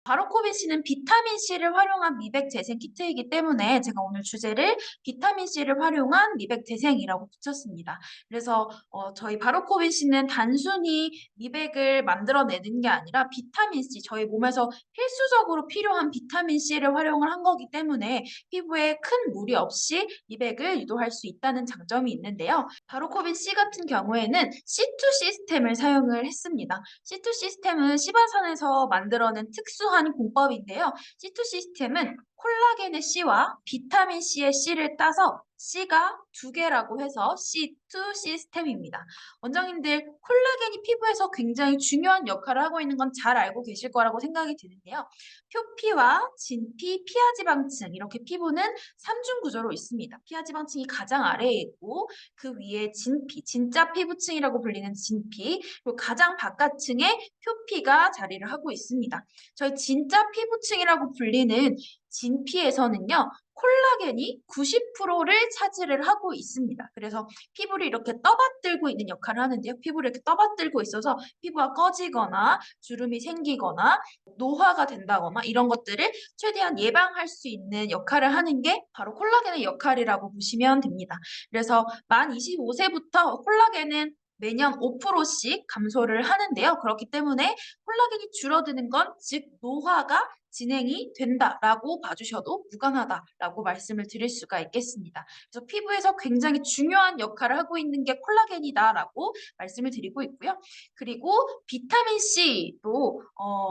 바로코비씨는 비타민C를 활용한 미백 재생 키트이기 때문에 제가 오늘 주제를 비타민C를 활용한 미백 재생이라고 붙였습니다. 그래서 저희 바로코비씨는 단순히 미백을 만들어내는 게 아니라 비타민C, 저희 몸에서 필수적으로 필요한 비타민C를 활용을 한 거기 때문에 피부에 큰 무리 없이 미백을 유도할 수 있다는 장점이 있는데요. 바로코비C 같은 경우에는 C2 시스템을 사용을 했습니다. C2 시스템은 시바산에서 만들어낸 특수한 공법인데요. C2 시스템은 콜라겐의 C와 비타민 C의 C를 따서 C가 2개라고 해서 C2 시스템입니다. 원장님들 콜라겐이 피부에서 굉장히 중요한 역할을 하고 있는 건 잘 알고 계실 거라고 생각이 드는데요. 표피와 진피, 피하지방층 이렇게 피부는 3중 구조로 있습니다. 피하지방층이 가장 아래에 있고 그 위에 진피, 진짜 피부층이라고 불리는 진피, 그리고 가장 바깥층에 표피가 자리를 하고 있습니다. 저희 진짜 피부층이라고 불리는 진피에서는요, 콜라겐이 90%를 차지를 하고 있습니다. 그래서 피부를 이렇게 떠받들고 있는 역할을 하는데요. 피부를 이렇게 떠받들고 있어서 피부가 꺼지거나 주름이 생기거나 노화가 된다거나 이런 것들을 최대한 예방할 수 있는 역할을 하는 게 바로 콜라겐의 역할이라고 보시면 됩니다. 그래서 만 25세부터 콜라겐은 매년 5%씩 감소를 하는데요. 그렇기 때문에 콜라겐이 줄어드는 건 즉 노화가 진행이 된다라고 봐주셔도 무관하다라고 말씀을 드릴 수가 있겠습니다. 그래서 피부에서 굉장히 중요한 역할을 하고 있는 게 콜라겐이다라고 말씀을 드리고 있고요. 그리고 비타민 C도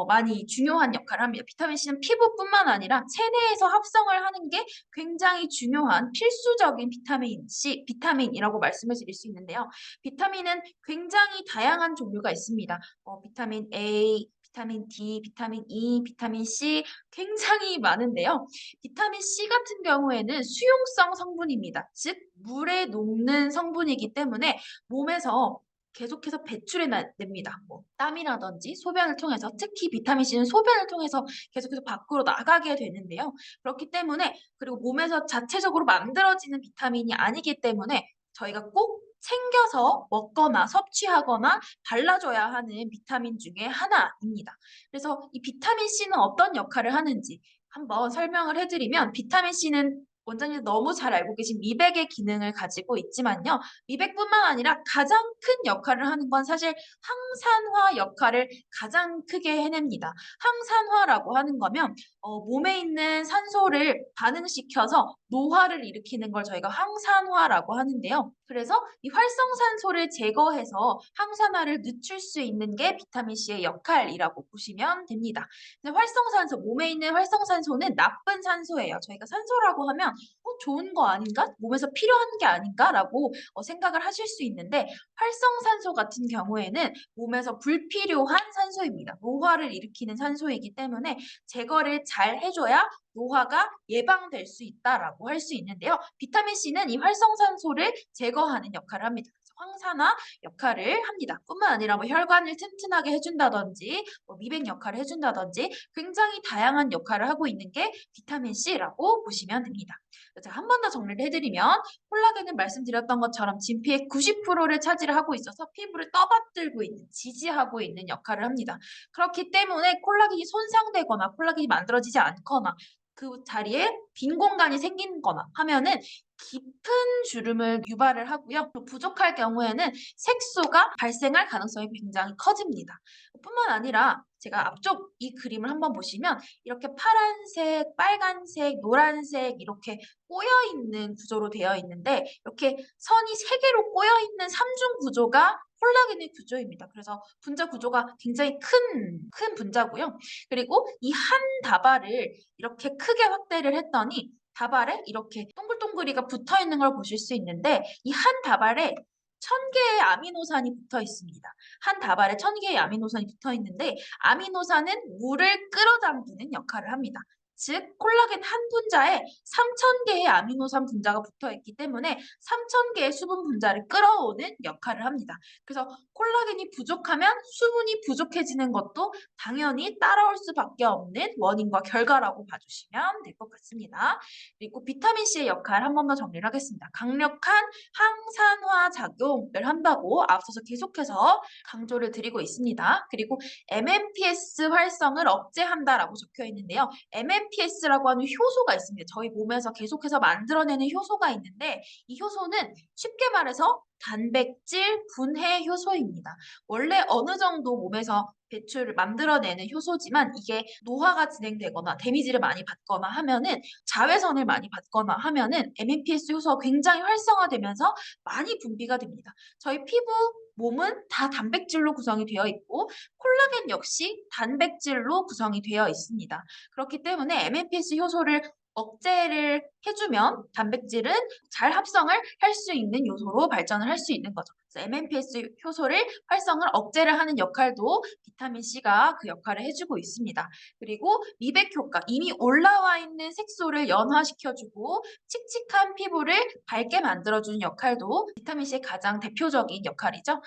많이 중요한 역할을 합니다. 비타민 C는 피부뿐만 아니라 체내에서 합성을 하는 게 굉장히 중요한 필수적인 비타민이라고 말씀을 드릴 수 있는데요. 비타민은 굉장히 다양한 종류가 있습니다. 비타민 A, 비타민 D, 비타민 E, 비타민 C 굉장히 많은데요. 비타민 C 같은 경우에는 수용성 성분입니다. 즉 물에 녹는 성분이기 때문에 몸에서 계속해서 냅니다. 뭐 땀이라든지 소변을 통해서 특히 비타민 C는 소변을 통해서 계속해서 밖으로 나가게 되는데요. 그렇기 때문에 그리고 몸에서 자체적으로 만들어지는 비타민이 아니기 때문에 저희가 꼭 챙겨서 먹거나 섭취하거나 발라줘야 하는 비타민 중에 하나입니다. 그래서 이 비타민 C는 어떤 역할을 하는지 한번 설명을 해드리면 비타민 C는 원장님 너무 잘 알고 계신 미백의 기능을 가지고 있지만요. 미백뿐만 아니라 가장 큰 역할을 하는 건 사실 항산화 역할을 가장 크게 해냅니다. 항산화라고 하는 거면 몸에 있는 산소를 반응시켜서 노화를 일으키는 걸 저희가 항산화라고 하는데요. 그래서 이 활성산소를 제거해서 항산화를 늦출 수 있는 게 비타민 C의 역할이라고 보시면 됩니다. 근데 활성산소, 몸에 있는 활성산소는 나쁜 산소예요. 저희가 산소라고 하면 좋은 거 아닌가? 몸에서 필요한 게 아닌가라고 생각을 하실 수 있는데 활성산소 같은 경우에는 몸에서 불필요한 산소입니다. 노화를 일으키는 산소이기 때문에 제거를 잘 해줘야 노화가 예방될 수 있다라고 할 수 있는데요. 비타민 C는 이 활성산소를 제거하는 역할을 합니다. 황산화 역할을 합니다. 뿐만 아니라 뭐 혈관을 튼튼하게 해준다든지 미백 역할을 해준다든지 굉장히 다양한 역할을 하고 있는 게 비타민 C라고 보시면 됩니다. 제가 한 번 더 정리를 해드리면 콜라겐은 말씀드렸던 것처럼 진피의 90%를 차지를 하고 있어서 피부를 떠받들고 있는, 지지하고 있는 역할을 합니다. 그렇기 때문에 콜라겐이 손상되거나 콜라겐이 만들어지지 않거나 그 자리에 빈 공간이 생기거나 하면은 깊은 주름을 유발을 하고요. 또 부족할 경우에는 색소가 발생할 가능성이 굉장히 커집니다. 뿐만 아니라 제가 앞쪽 이 그림을 한번 보시면 이렇게 파란색, 빨간색, 노란색 이렇게 꼬여있는 구조로 되어 있는데 이렇게 선이 3개로 꼬여있는 3중 구조가 콜라겐의 구조입니다. 그래서 분자 구조가 굉장히 큰 분자고요. 그리고 이 한 다발을 이렇게 크게 확대를 했더니 다발에 이렇게 동글동글이가 붙어 있는 걸 보실 수 있는데 이 한 다발에 1000개의 아미노산이 붙어 있습니다. 한 다발에 1000개의 아미노산이 붙어 있는데 아미노산은 물을 끌어당기는 역할을 합니다. 즉 콜라겐 한 분자에 3,000개의 아미노산 분자가 붙어 있기 때문에 3,000개의 수분 분자를 끌어오는 역할을 합니다. 그래서 콜라겐이 부족하면 수분이 부족해지는 것도 당연히 따라올 수밖에 없는 원인과 결과라고 봐주시면 될 것 같습니다. 그리고 비타민 C의 역할 한 번 더 정리를 하겠습니다. 강력한 항산화 작용을 한다고 앞서서 계속해서 강조를 드리고 있습니다. 그리고 MMPS 활성을 억제한다라고 적혀 있는데요. MMPS라고 하는 효소가 있습니다. 저희 몸에서 계속해서 만들어내는 효소가 있는데 이 효소는 쉽게 말해서 단백질 분해 효소입니다. 원래 어느 정도 몸에서 배출을 만들어내는 효소지만 이게 노화가 진행되거나 데미지를 많이 받거나 하면은 자외선을 많이 받거나 하면은 MMPS 효소가 굉장히 활성화되면서 많이 분비가 됩니다. 저희 피부, 몸은 다 단백질로 구성이 되어 있고 콜라겐 역시 단백질로 구성이 되어 있습니다. 그렇기 때문에 MMPS 효소를 억제를 해주면 단백질은 잘 합성을 할 수 있는 요소로 발전을 할 수 있는 거죠. 그래서 MMPS 효소를 활성을 억제를 하는 역할도 비타민 C가 그 역할을 해주고 있습니다. 그리고 미백 효과, 이미 올라와 있는 색소를 연화시켜주고 칙칙한 피부를 밝게 만들어주는 역할도 비타민 C의 가장 대표적인 역할이죠.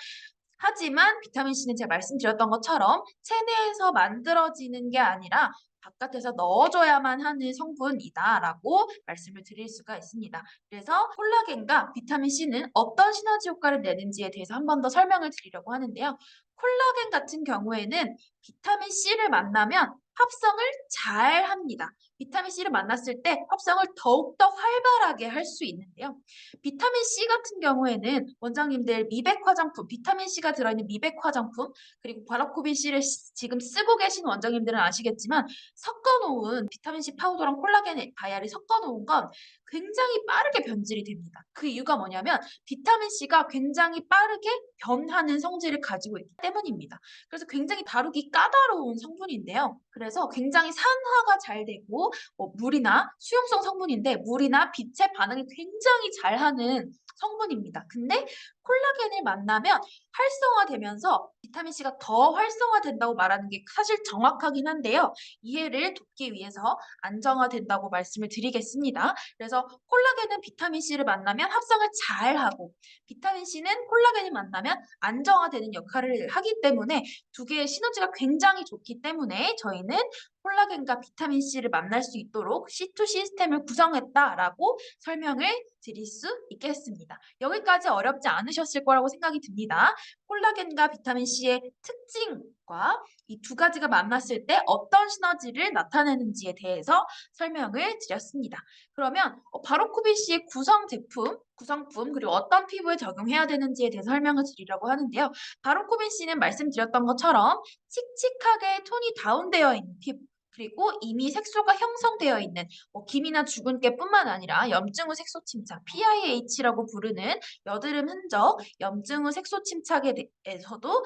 하지만 비타민 C는 제가 말씀드렸던 것처럼 체내에서 만들어지는 게 아니라 바깥에서 넣어줘야만 하는 성분이다라고 말씀을 드릴 수가 있습니다. 그래서 콜라겐과 비타민 C는 어떤 시너지 효과를 내는지에 대해서 한 번 더 설명을 드리려고 하는데요. 콜라겐 같은 경우에는 비타민 C를 만나면 합성을 잘 합니다. 비타민 C를 만났을 때 합성을 더욱더 활발하게 할 수 있는데요. 비타민 C 같은 경우에는 원장님들 미백 화장품, 비타민 C가 들어있는 미백 화장품, 그리고 바라코빈 C를 지금 쓰고 계신 원장님들은 아시겠지만 섞어놓은 비타민 C 파우더랑 콜라겐 바이알이 섞어놓은 건 굉장히 빠르게 변질이 됩니다. 그 이유가 뭐냐면 비타민 C가 굉장히 빠르게 변하는 성질을 가지고 있기 때문입니다. 그래서 굉장히 다루기 까다로운 성분인데요. 그래서 굉장히 산화가 잘 되고 물이나 수용성 성분인데 물이나 빛의 반응을 굉장히 잘하는 성분입니다. 근데 콜라겐을 만나면 활성화되면서 비타민 C가 더 활성화된다고 말하는 게 사실 정확하긴 한데요. 이해를 돕기 위해서 안정화된다고 말씀을 드리겠습니다. 그래서 콜라겐은 비타민 C를 만나면 합성을 잘하고 비타민 C는 콜라겐이 만나면 안정화되는 역할을 하기 때문에 두 개의 시너지가 굉장히 좋기 때문에 저희는 콜라겐과 비타민 C를 만날 수 있도록 C2 시스템을 구성했다라고 설명을 드릴 수 있겠습니다. 여기까지 어렵지 않으셨을 거라고 생각이 듭니다. 콜라겐과 비타민 C의 특징과 이 두 가지가 만났을 때 어떤 시너지를 나타내는지에 대해서 설명을 드렸습니다. 그러면 바로코빈 C의 구성품 그리고 어떤 피부에 적용해야 되는지에 대해서 설명을 드리려고 하는데요. 바로코빈 C는 말씀드렸던 것처럼 칙칙하게 톤이 다운되어 있는 피부 그리고 이미 색소가 형성되어 있는 기미나 주근깨뿐만 아니라 염증 후 색소 침착 PIH라고 부르는 여드름 흔적, 염증 후 색소 침착에 대해서도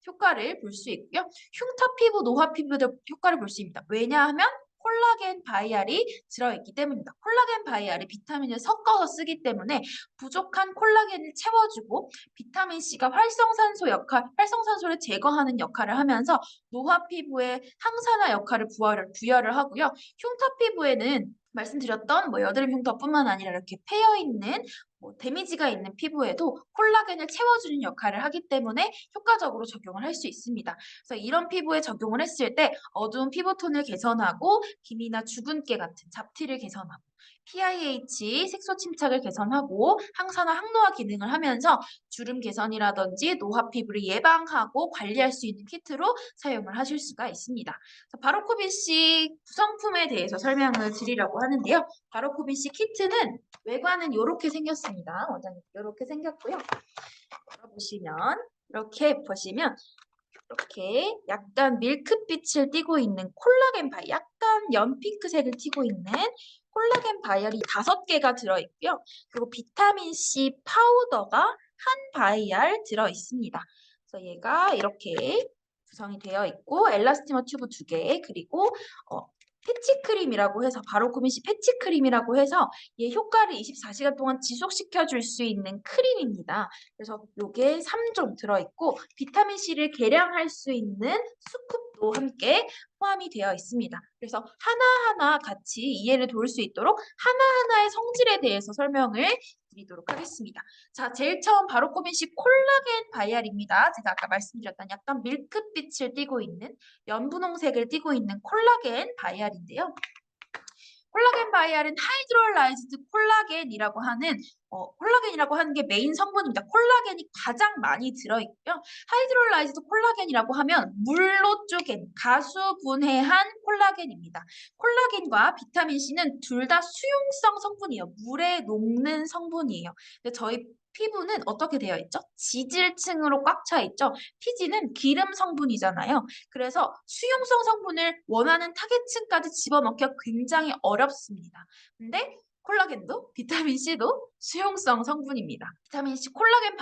효과를 볼 수 있고요. 흉터 피부, 노화 피부도 효과를 볼 수 있습니다. 왜냐하면 콜라겐 바이알이 들어있기 때문입니다. 콜라겐 바이알이 비타민을 섞어서 쓰기 때문에 부족한 콜라겐을 채워주고 비타민 C가 활성산소를 제거하는 역할을 하면서 노화 피부에 항산화 역할을 부여를 하고요. 흉터 피부에는 말씀드렸던 여드름 흉터뿐만 아니라 이렇게 패여 있는 데미지가 있는 피부에도 콜라겐을 채워주는 역할을 하기 때문에 효과적으로 적용을 할 수 있습니다. 그래서 이런 피부에 적용을 했을 때 어두운 피부톤을 개선하고 기미나 주근깨 같은 잡티를 개선하고 PIH 색소 침착을 개선하고 항산화 항노화 기능을 하면서 주름 개선이라든지 노화 피부를 예방하고 관리할 수 있는 키트로 사용을 하실 수가 있습니다. 바로코빈 C 구성품에 대해서 설명을 드리려고 하는데요. 바로코빈 C 키트는 외관은 이렇게 생겼습니다. 원장님 이렇게 생겼고요. 이렇게 보시면 이렇게 약간 밀크빛을 띠고 있는 콜라겐 바이, 약간 연핑크색을 띠고 있는 콜라겐 바이알이 5개가 들어있고요. 그리고 비타민 C 파우더가 한 바이알 들어있습니다. 그래서 얘가 이렇게 구성이 되어 있고 엘라스티머 튜브 2개 그리고 패치크림이라고 해서 바로코빈 C 패치크림이라고 해서 얘 효과를 24시간 동안 지속시켜 줄 수 있는 크림입니다. 그래서 요게 3종 들어있고 비타민 C를 계량할 수 있는 스쿱도 도 함께 포함이 되어 있습니다. 그래서 하나하나 같이 이해를 도울 수 있도록 하나하나의 성질에 대해서 설명을 드리도록 하겠습니다. 자, 제일 처음 바로코빈C 콜라겐 바이알입니다. 제가 아까 말씀드렸던 약간 밀크빛을 띠고 있는 연분홍색을 띠고 있는 콜라겐 바이알인데요. 콜라겐 바이알은 하이드롤라이즈드 콜라겐이라고 하는 게 메인 성분입니다. 콜라겐이 가장 많이 들어있고요. 하이드롤라이즈드 콜라겐이라고 하면 물로 쪼갠 가수분해한 콜라겐입니다. 콜라겐과 비타민 C는 둘 다 수용성 성분이에요. 물에 녹는 성분이에요. 근데 저희 피부는 어떻게 되어 있죠? 지질층으로 꽉 차 있죠. 피지는 기름 성분이잖아요. 그래서 수용성 성분을 원하는 타겟층까지 집어넣기가 굉장히 어렵습니다. 근데 콜라겐도 비타민 C도 수용성 성분입니다. 비타민 C 콜라겐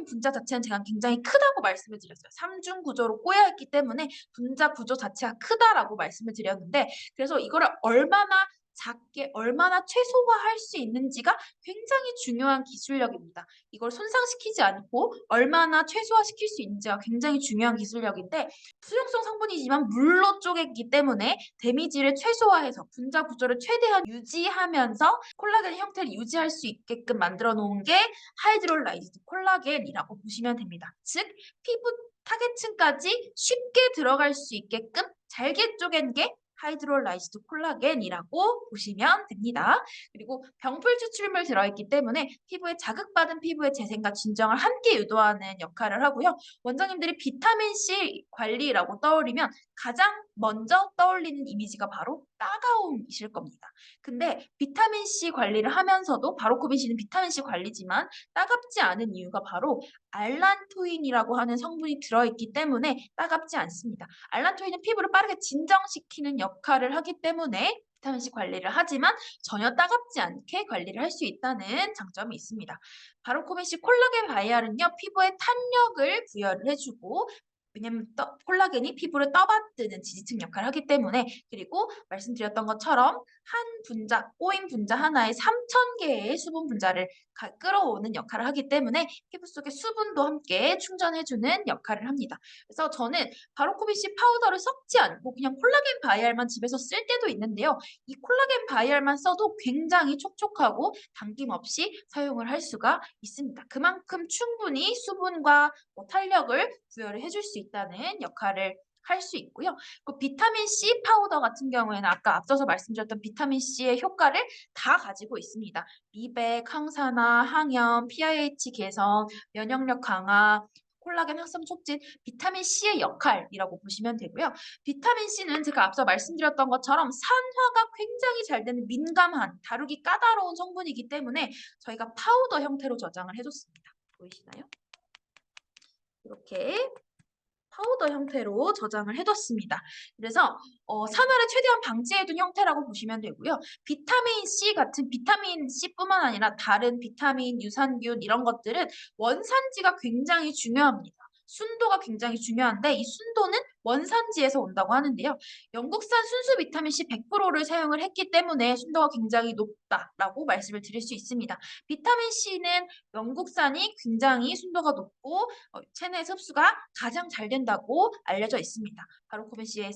분자 자체는 제가 굉장히 크다고 말씀을 드렸어요. 3중 구조로 꼬여 있기 때문에 분자 구조 자체가 크다라고 말씀을 드렸는데 그래서 이거를 얼마나 작게 얼마나 최소화할 수 있는지가 굉장히 중요한 기술력입니다. 이걸 손상시키지 않고 얼마나 최소화시킬 수 있는지가 굉장히 중요한 기술력인데 수용성 성분이지만 물로 쪼개기 때문에 데미지를 최소화해서 분자 구조를 최대한 유지하면서 콜라겐 형태를 유지할 수 있게끔 만들어 놓은 게 하이드롤라이즈드 콜라겐이라고 보시면 됩니다. 즉 피부 타겟층까지 쉽게 들어갈 수 있게끔 잘게 쪼갠 게 하이드롤라이즈드 콜라겐이라고 보시면 됩니다. 그리고 병풀 추출물 들어있기 때문에 피부에 자극받은 피부의 재생과 진정을 함께 유도하는 역할을 하고요. 원장님들이 비타민C 관리라고 떠올리면 가장 먼저 떠올리는 이미지가 바로 따가움이실 겁니다. 근데 비타민C 관리를 하면서도 바로코빈C는 비타민C 관리지만 따갑지 않은 이유가 바로 알란토인이라고 하는 성분이 들어있기 때문에 따갑지 않습니다. 알란토인은 피부를 빠르게 진정시키는 역할을 하기 때문에 비타민C 관리를 하지만 전혀 따갑지 않게 관리를 할 수 있다는 장점이 있습니다. 바로코빈C 콜라겐 바이알은요, 피부에 탄력을 부여를 해주고 왜냐면 콜라겐이 피부를 떠받드는 지지층 역할을 하기 때문에 그리고 말씀드렸던 것처럼 한 분자, 꼬인 분자 하나에 3,000개의 수분 분자를 끌어오는 역할을 하기 때문에 피부 속에 수분도 함께 충전해주는 역할을 합니다. 그래서 저는 바로코빈C 파우더를 섞지 않고 그냥 콜라겐 바이알만 집에서 쓸 때도 있는데요. 이 콜라겐 바이알만 써도 굉장히 촉촉하고 당김없이 사용을 할 수가 있습니다. 그만큼 충분히 수분과 탄력을 부여를 해줄 수 있다는 역할을 할 수 있고요. 그 비타민 C 파우더 같은 경우에는 아까 앞서서 말씀드렸던 비타민 C의 효과를 다 가지고 있습니다. 미백, 항산화, 항염, PIH 개선, 면역력 강화, 콜라겐 합성 촉진, 비타민 C의 역할이라고 보시면 되고요. 비타민 C는 제가 앞서 말씀드렸던 것처럼 산화가 굉장히 잘 되는 민감한, 다루기 까다로운 성분이기 때문에 저희가 파우더 형태로 저장을 해줬습니다. 보이시나요? 이렇게 파우더 형태로 저장을 해뒀습니다. 그래서 산화를 최대한 방지해둔 형태라고 보시면 되고요. 비타민 C 같은 비타민 C뿐만 아니라 다른 비타민, 유산균 이런 것들은 원산지가 굉장히 중요합니다. 순도가 굉장히 중요한데 이 순도는 원산지에서 온다고 하는데요. 영국산 순수 비타민 C 100%를 사용을 했기 때문에 순도가 굉장히 높다라고 말씀을 드릴 수 있습니다. 비타민 C는 영국산이 굉장히 순도가 높고 체내에서 흡수가 가장 잘 된다고 알려져 있습니다. 바로코빈C에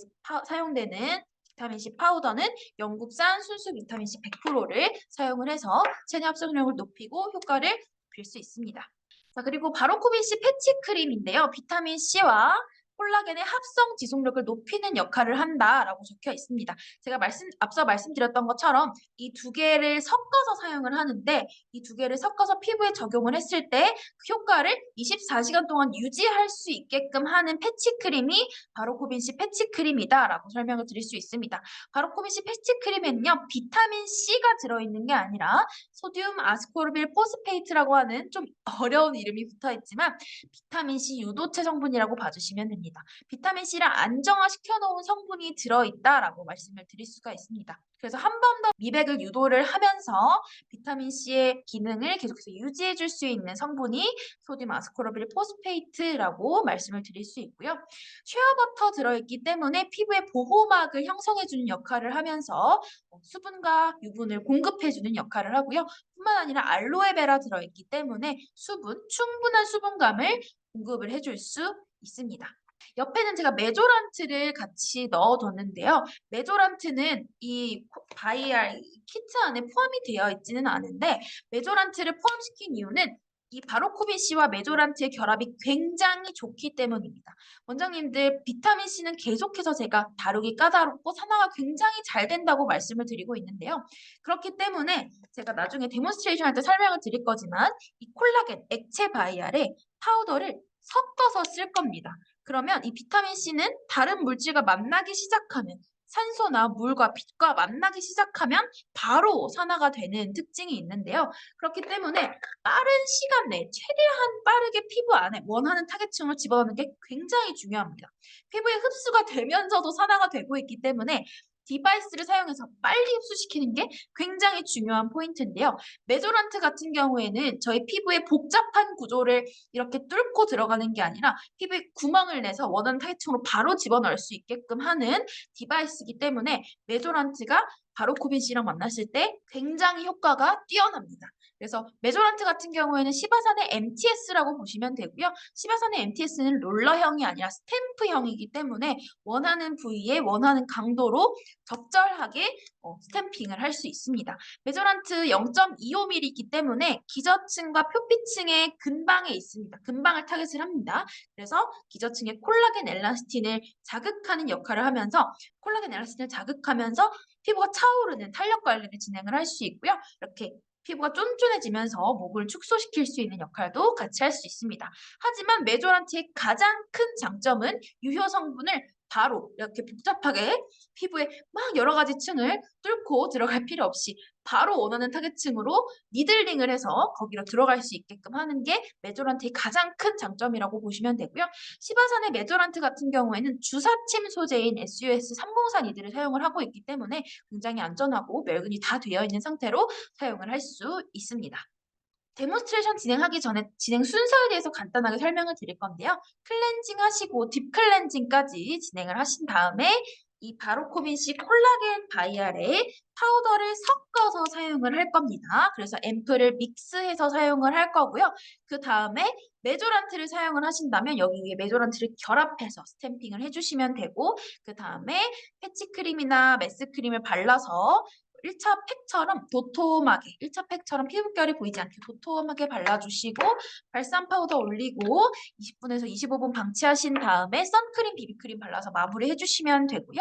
사용되는 비타민C 파우더는 영국산 순수 비타민C 100%를 사용을 해서 체내 합성력을 높이고 효과를 높일 수 있습니다. 자, 그리고 바로코빈C 패치 크림인데요. 비타민C와 콜라겐의 합성 지속력을 높이는 역할을 한다라고 적혀 있습니다. 제가 앞서 말씀드렸던 것처럼 이 두 개를 섞어서 사용을 하는데 이 두 개를 섞어서 피부에 적용을 했을 때 그 효과를 24시간 동안 유지할 수 있게끔 하는 패치 크림이 바로코빈C 패치 크림이다라고 설명을 드릴 수 있습니다. 바로코빈C 패치 크림에는요. 비타민 C가 들어있는 게 아니라 소듐 아스코르빌 포스페이트라고 하는 좀 어려운 이름이 붙어 있지만 비타민 C 유도체 성분이라고 봐주시면 됩니다. 비타민 C를 안정화시켜 놓은 성분이 들어있다라고 말씀을 드릴 수가 있습니다. 그래서 한 번 더 미백을 유도를 하면서 비타민 C의 기능을 계속해서 유지해 줄 수 있는 성분이 소듐 아스코르빌 포스페이트라고 말씀을 드릴 수 있고요. 쉐어버터 들어있기 때문에 피부의 보호막을 형성해 주는 역할을 하면서 수분과 유분을 공급해 주는 역할을 하고요. 뿐만 아니라 알로에베라 들어있기 때문에 충분한 수분감을 공급을 해줄 수 있습니다. 옆에는 제가 메조란트를 같이 넣어뒀는데요. 메조란트는 이 바이알 키트 안에 포함이 되어 있지는 않은데 메조란트를 포함시킨 이유는 이 바로코빈 C와 메조란트의 결합이 굉장히 좋기 때문입니다. 원장님들 비타민 C는 계속해서 제가 다루기 까다롭고 산화가 굉장히 잘 된다고 말씀을 드리고 있는데요. 그렇기 때문에 제가 나중에 데몬스트레이션 할 때 설명을 드릴 거지만 이 콜라겐 액체 바이알에 파우더를 섞어서 쓸 겁니다. 그러면 이 비타민 C는 다른 물질과 만나기 시작하면 산소나 물과 빛과 만나기 시작하면 바로 산화가 되는 특징이 있는데요. 그렇기 때문에 빠른 시간 내에 최대한 빠르게 피부 안에 원하는 타겟층을 집어넣는 게 굉장히 중요합니다. 피부에 흡수가 되면서도 산화가 되고 있기 때문에 디바이스를 사용해서 빨리 흡수시키는 게 굉장히 중요한 포인트인데요. 메조란트 같은 경우에는 저희 피부의 복잡한 구조를 이렇게 뚫고 들어가는 게 아니라 피부에 구멍을 내서 원하는 타겟층으로 바로 집어넣을 수 있게끔 하는 디바이스이기 때문에 메조란트가 바로코빈 C랑 만났을 때 굉장히 효과가 뛰어납니다. 그래서 메조란트 같은 경우에는 시바산의 MTS라고 보시면 되고요. 시바산의 MTS는 롤러형이 아니라 스탬프형이기 때문에 원하는 부위에 원하는 강도로 적절하게 스탬핑을 할 수 있습니다. 메조란트 0.25mm이기 때문에 기저층과 표피층의 근방에 있습니다. 근방을 타겟을 합니다. 그래서 기저층의 콜라겐 엘라스틴을 자극하는 역할을 하면서 콜라겐 엘라스틴을 자극하면서 피부가 차오르는 탄력 관리를 진행을 할 수 있고요. 이렇게 피부가 쫀쫀해지면서 모공을 축소시킬 수 있는 역할도 같이 할 수 있습니다. 하지만 메조란트의 가장 큰 장점은 유효 성분을 바로 이렇게 복잡하게 피부에 막 여러 가지 층을 뚫고 들어갈 필요 없이 바로 원하는 타겟층으로 니들링을 해서 거기로 들어갈 수 있게끔 하는 게 메조란트의 가장 큰 장점이라고 보시면 되고요. 시바산의 메조란트 같은 경우에는 주사침 소재인 SUS 304니들을 사용을 하고 있기 때문에 굉장히 안전하고 멸균이 다 되어 있는 상태로 사용을 할 수 있습니다. 데몬스트레이션 진행하기 전에 진행 순서에 대해서 간단하게 설명을 드릴 건데요. 클렌징 하시고 딥 클렌징까지 진행을 하신 다음에 이 바로코빈 C 콜라겐 바이알에 파우더를 섞어서 사용을 할 겁니다. 그래서 앰플을 믹스해서 사용을 할 거고요. 그 다음에 메조란트를 사용을 하신다면 여기 위에 메조란트를 결합해서 스탬핑을 해주시면 되고 그 다음에 패치크림이나 메스크림을 발라서 1차 팩처럼 도톰하게 1차 팩처럼 피부결이 보이지 않게 도톰하게 발라주시고 발산 파우더 올리고 20분에서 25분 방치하신 다음에 선크림, 비비크림 발라서 마무리해 주시면 되고요.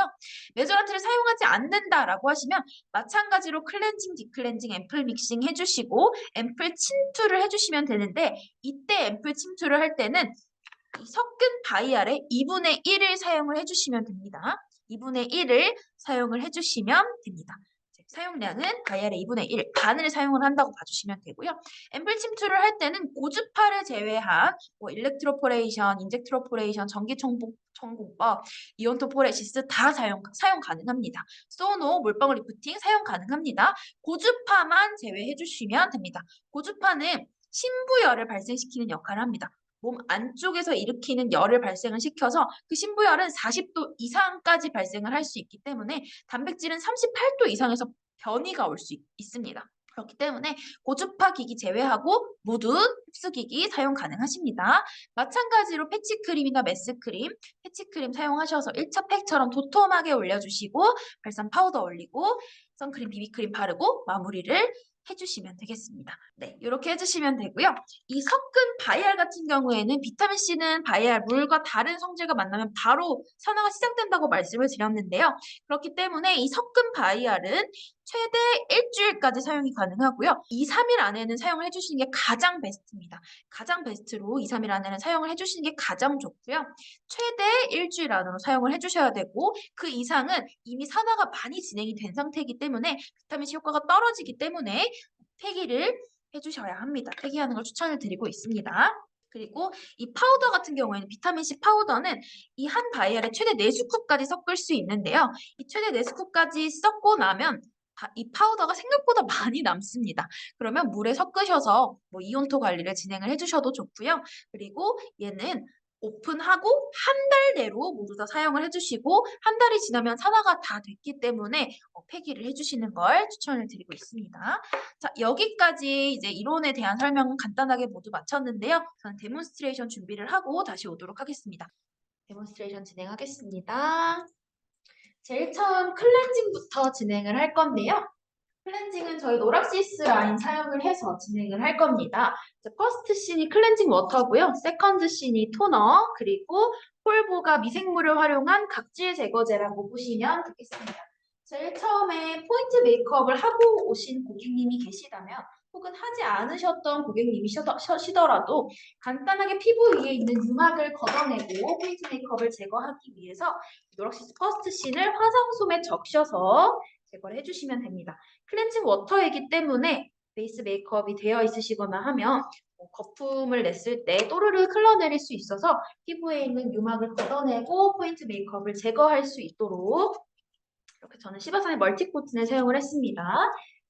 메조란트를 사용하지 않는다라고 하시면 마찬가지로 클렌징, 디클렌징, 앰플 믹싱 해주시고 앰플 침투를 해주시면 되는데 이때 앰플 침투를 할 때는 이 섞은 바이알의 2분의 1을 사용을 해주시면 됩니다. 2분의 1을 사용을 해주시면 됩니다. 사용량은 바이알의 2분의 1, 반을 사용을 한다고 봐주시면 되고요. 앰플 침투를 할 때는 고주파를 제외한 일렉트로포레이션, 인젝트로포레이션, 전기청공법, 이온토포레시스 다 사용 가능합니다. 소노, 몰빵 리프팅 사용 가능합니다. 고주파만 제외해 주시면 됩니다. 고주파는 신부열을 발생시키는 역할을 합니다. 몸 안쪽에서 일으키는 열을 발생을 시켜서 그 신부열은 40도 이상까지 발생을 할 수 있기 때문에 단백질은 38도 이상에서 변이가 올 수 있습니다. 그렇기 때문에 고주파 기기 제외하고 모두 흡수기기 사용 가능하십니다. 마찬가지로 패치크림이나 메스크림, 패치크림 사용하셔서 1차 팩처럼 도톰하게 올려주시고 발산 파우더 올리고 선크림, 비비크림 바르고 마무리를 해주시면 되겠습니다. 네, 이렇게 해주시면 되고요. 이 섞은 바이알 같은 경우에는 비타민 C는 바이알 물과 다른 성질과 만나면 바로 산화가 시작된다고 말씀을 드렸는데요. 그렇기 때문에 이 섞은 바이알은 최대 일주일까지 사용이 가능하고요. 2, 3일 안에는 사용을 해주시는 게 가장 베스트입니다. 가장 베스트로 2, 3일 안에는 사용을 해주시는 게 가장 좋고요. 최대 일주일 안으로 사용을 해주셔야 되고 그 이상은 이미 산화가 많이 진행이 된 상태이기 때문에 비타민C 효과가 떨어지기 때문에 폐기를 해주셔야 합니다. 폐기하는 걸 추천을 드리고 있습니다. 그리고 이 파우더 같은 경우에는 비타민C 파우더는 이 한 바이알에 최대 4스쿱까지 섞을 수 있는데요. 이 최대 4스쿱까지 섞고 나면 이 파우더가 생각보다 많이 남습니다. 그러면 물에 섞으셔서 이온토 관리를 진행을 해주셔도 좋고요. 그리고 얘는 오픈하고 한 달 내로 모두 다 사용을 해주시고 한 달이 지나면 산화가 다 됐기 때문에 폐기를 해주시는 걸 추천을 드리고 있습니다. 자, 여기까지 이제 이론에 대한 설명은 간단하게 모두 마쳤는데요. 저는 데몬스트레이션 준비를 하고 다시 오도록 하겠습니다. 데몬스트레이션 진행하겠습니다. 제일 처음 클렌징부터 진행을 할 건데요. 클렌징은 저희 노락시스 라인 사용을 해서 진행을 할 겁니다. 퍼스트 씬이 클렌징 워터고요. 세컨드 씬이 토너, 그리고 폴보가 미생물을 활용한 각질 제거제라고 보시면 되겠습니다. 제일 처음에 포인트 메이크업을 하고 오신 고객님이 계시다면 혹은 하지 않으셨던 고객님이시더라도 간단하게 피부 위에 있는 유막을 걷어내고 포인트 메이크업을 제거하기 위해서 노락시스 퍼스트 씬을 화장솜에 적셔서 제거를 해주시면 됩니다. 클렌징 워터이기 때문에 베이스 메이크업이 되어 있으시거나 하면 거품을 냈을 때 또르르 흘러내릴 수 있어서 피부에 있는 유막을 걷어내고 포인트 메이크업을 제거할 수 있도록 이렇게 저는 시바산의 멀티코튼을 사용을 했습니다.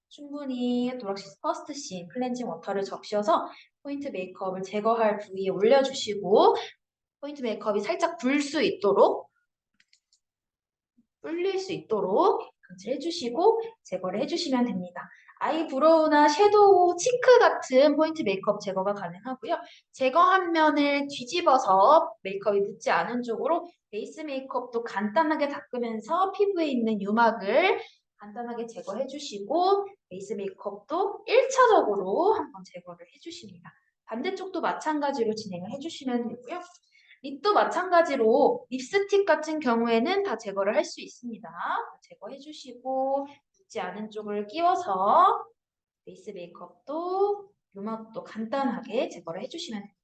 충분히 도락시스 퍼스트 씬 클렌징 워터를 적셔서 포인트 메이크업을 제거할 부위에 올려주시고 포인트 메이크업이 살짝 불 수 있도록 불릴 수 있도록 강치를 해주시고 제거를 해주시면 됩니다. 아이브로우나 섀도우, 치크 같은 포인트 메이크업 제거가 가능하고요. 제거한 면을 뒤집어서 메이크업이 묻지 않은 쪽으로 베이스 메이크업도 간단하게 닦으면서 피부에 있는 유막을 간단하게 제거해 주시고 베이스 메이크업도 1차적으로 한번 제거를 해주십니다. 반대쪽도 마찬가지로 진행을 해주시면 되고요. 립도 마찬가지로 립스틱 같은 경우에는 다 제거를 할 수 있습니다. 제거해 주시고 묻지 않은 쪽을 끼워서 베이스 메이크업도 유막도 간단하게 제거를 해주시면 됩니다.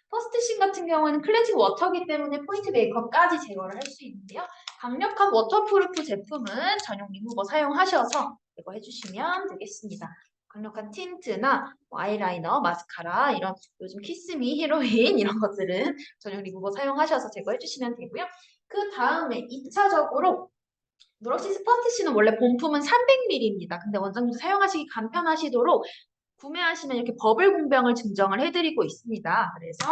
퍼스트 씬 같은 경우는 클렌징 워터기 때문에 포인트 메이크업까지 제거를 할 수 있는데요. 강력한 워터프루프 제품은 전용 리무버 사용하셔서 제거해 주시면 되겠습니다. 강력한 틴트나 아이라이너, 마스카라 이런 요즘 키스미, 히로인 이런 것들은 전용 리무버 사용하셔서 제거해 주시면 되고요. 그 다음에 2차적으로 노락시스 퍼스트 씬은 원래 본품은 300ml입니다. 근데 원장님도 사용하시기 간편하시도록 구매하시면 이렇게 버블 공병을 증정을 해드리고 있습니다. 그래서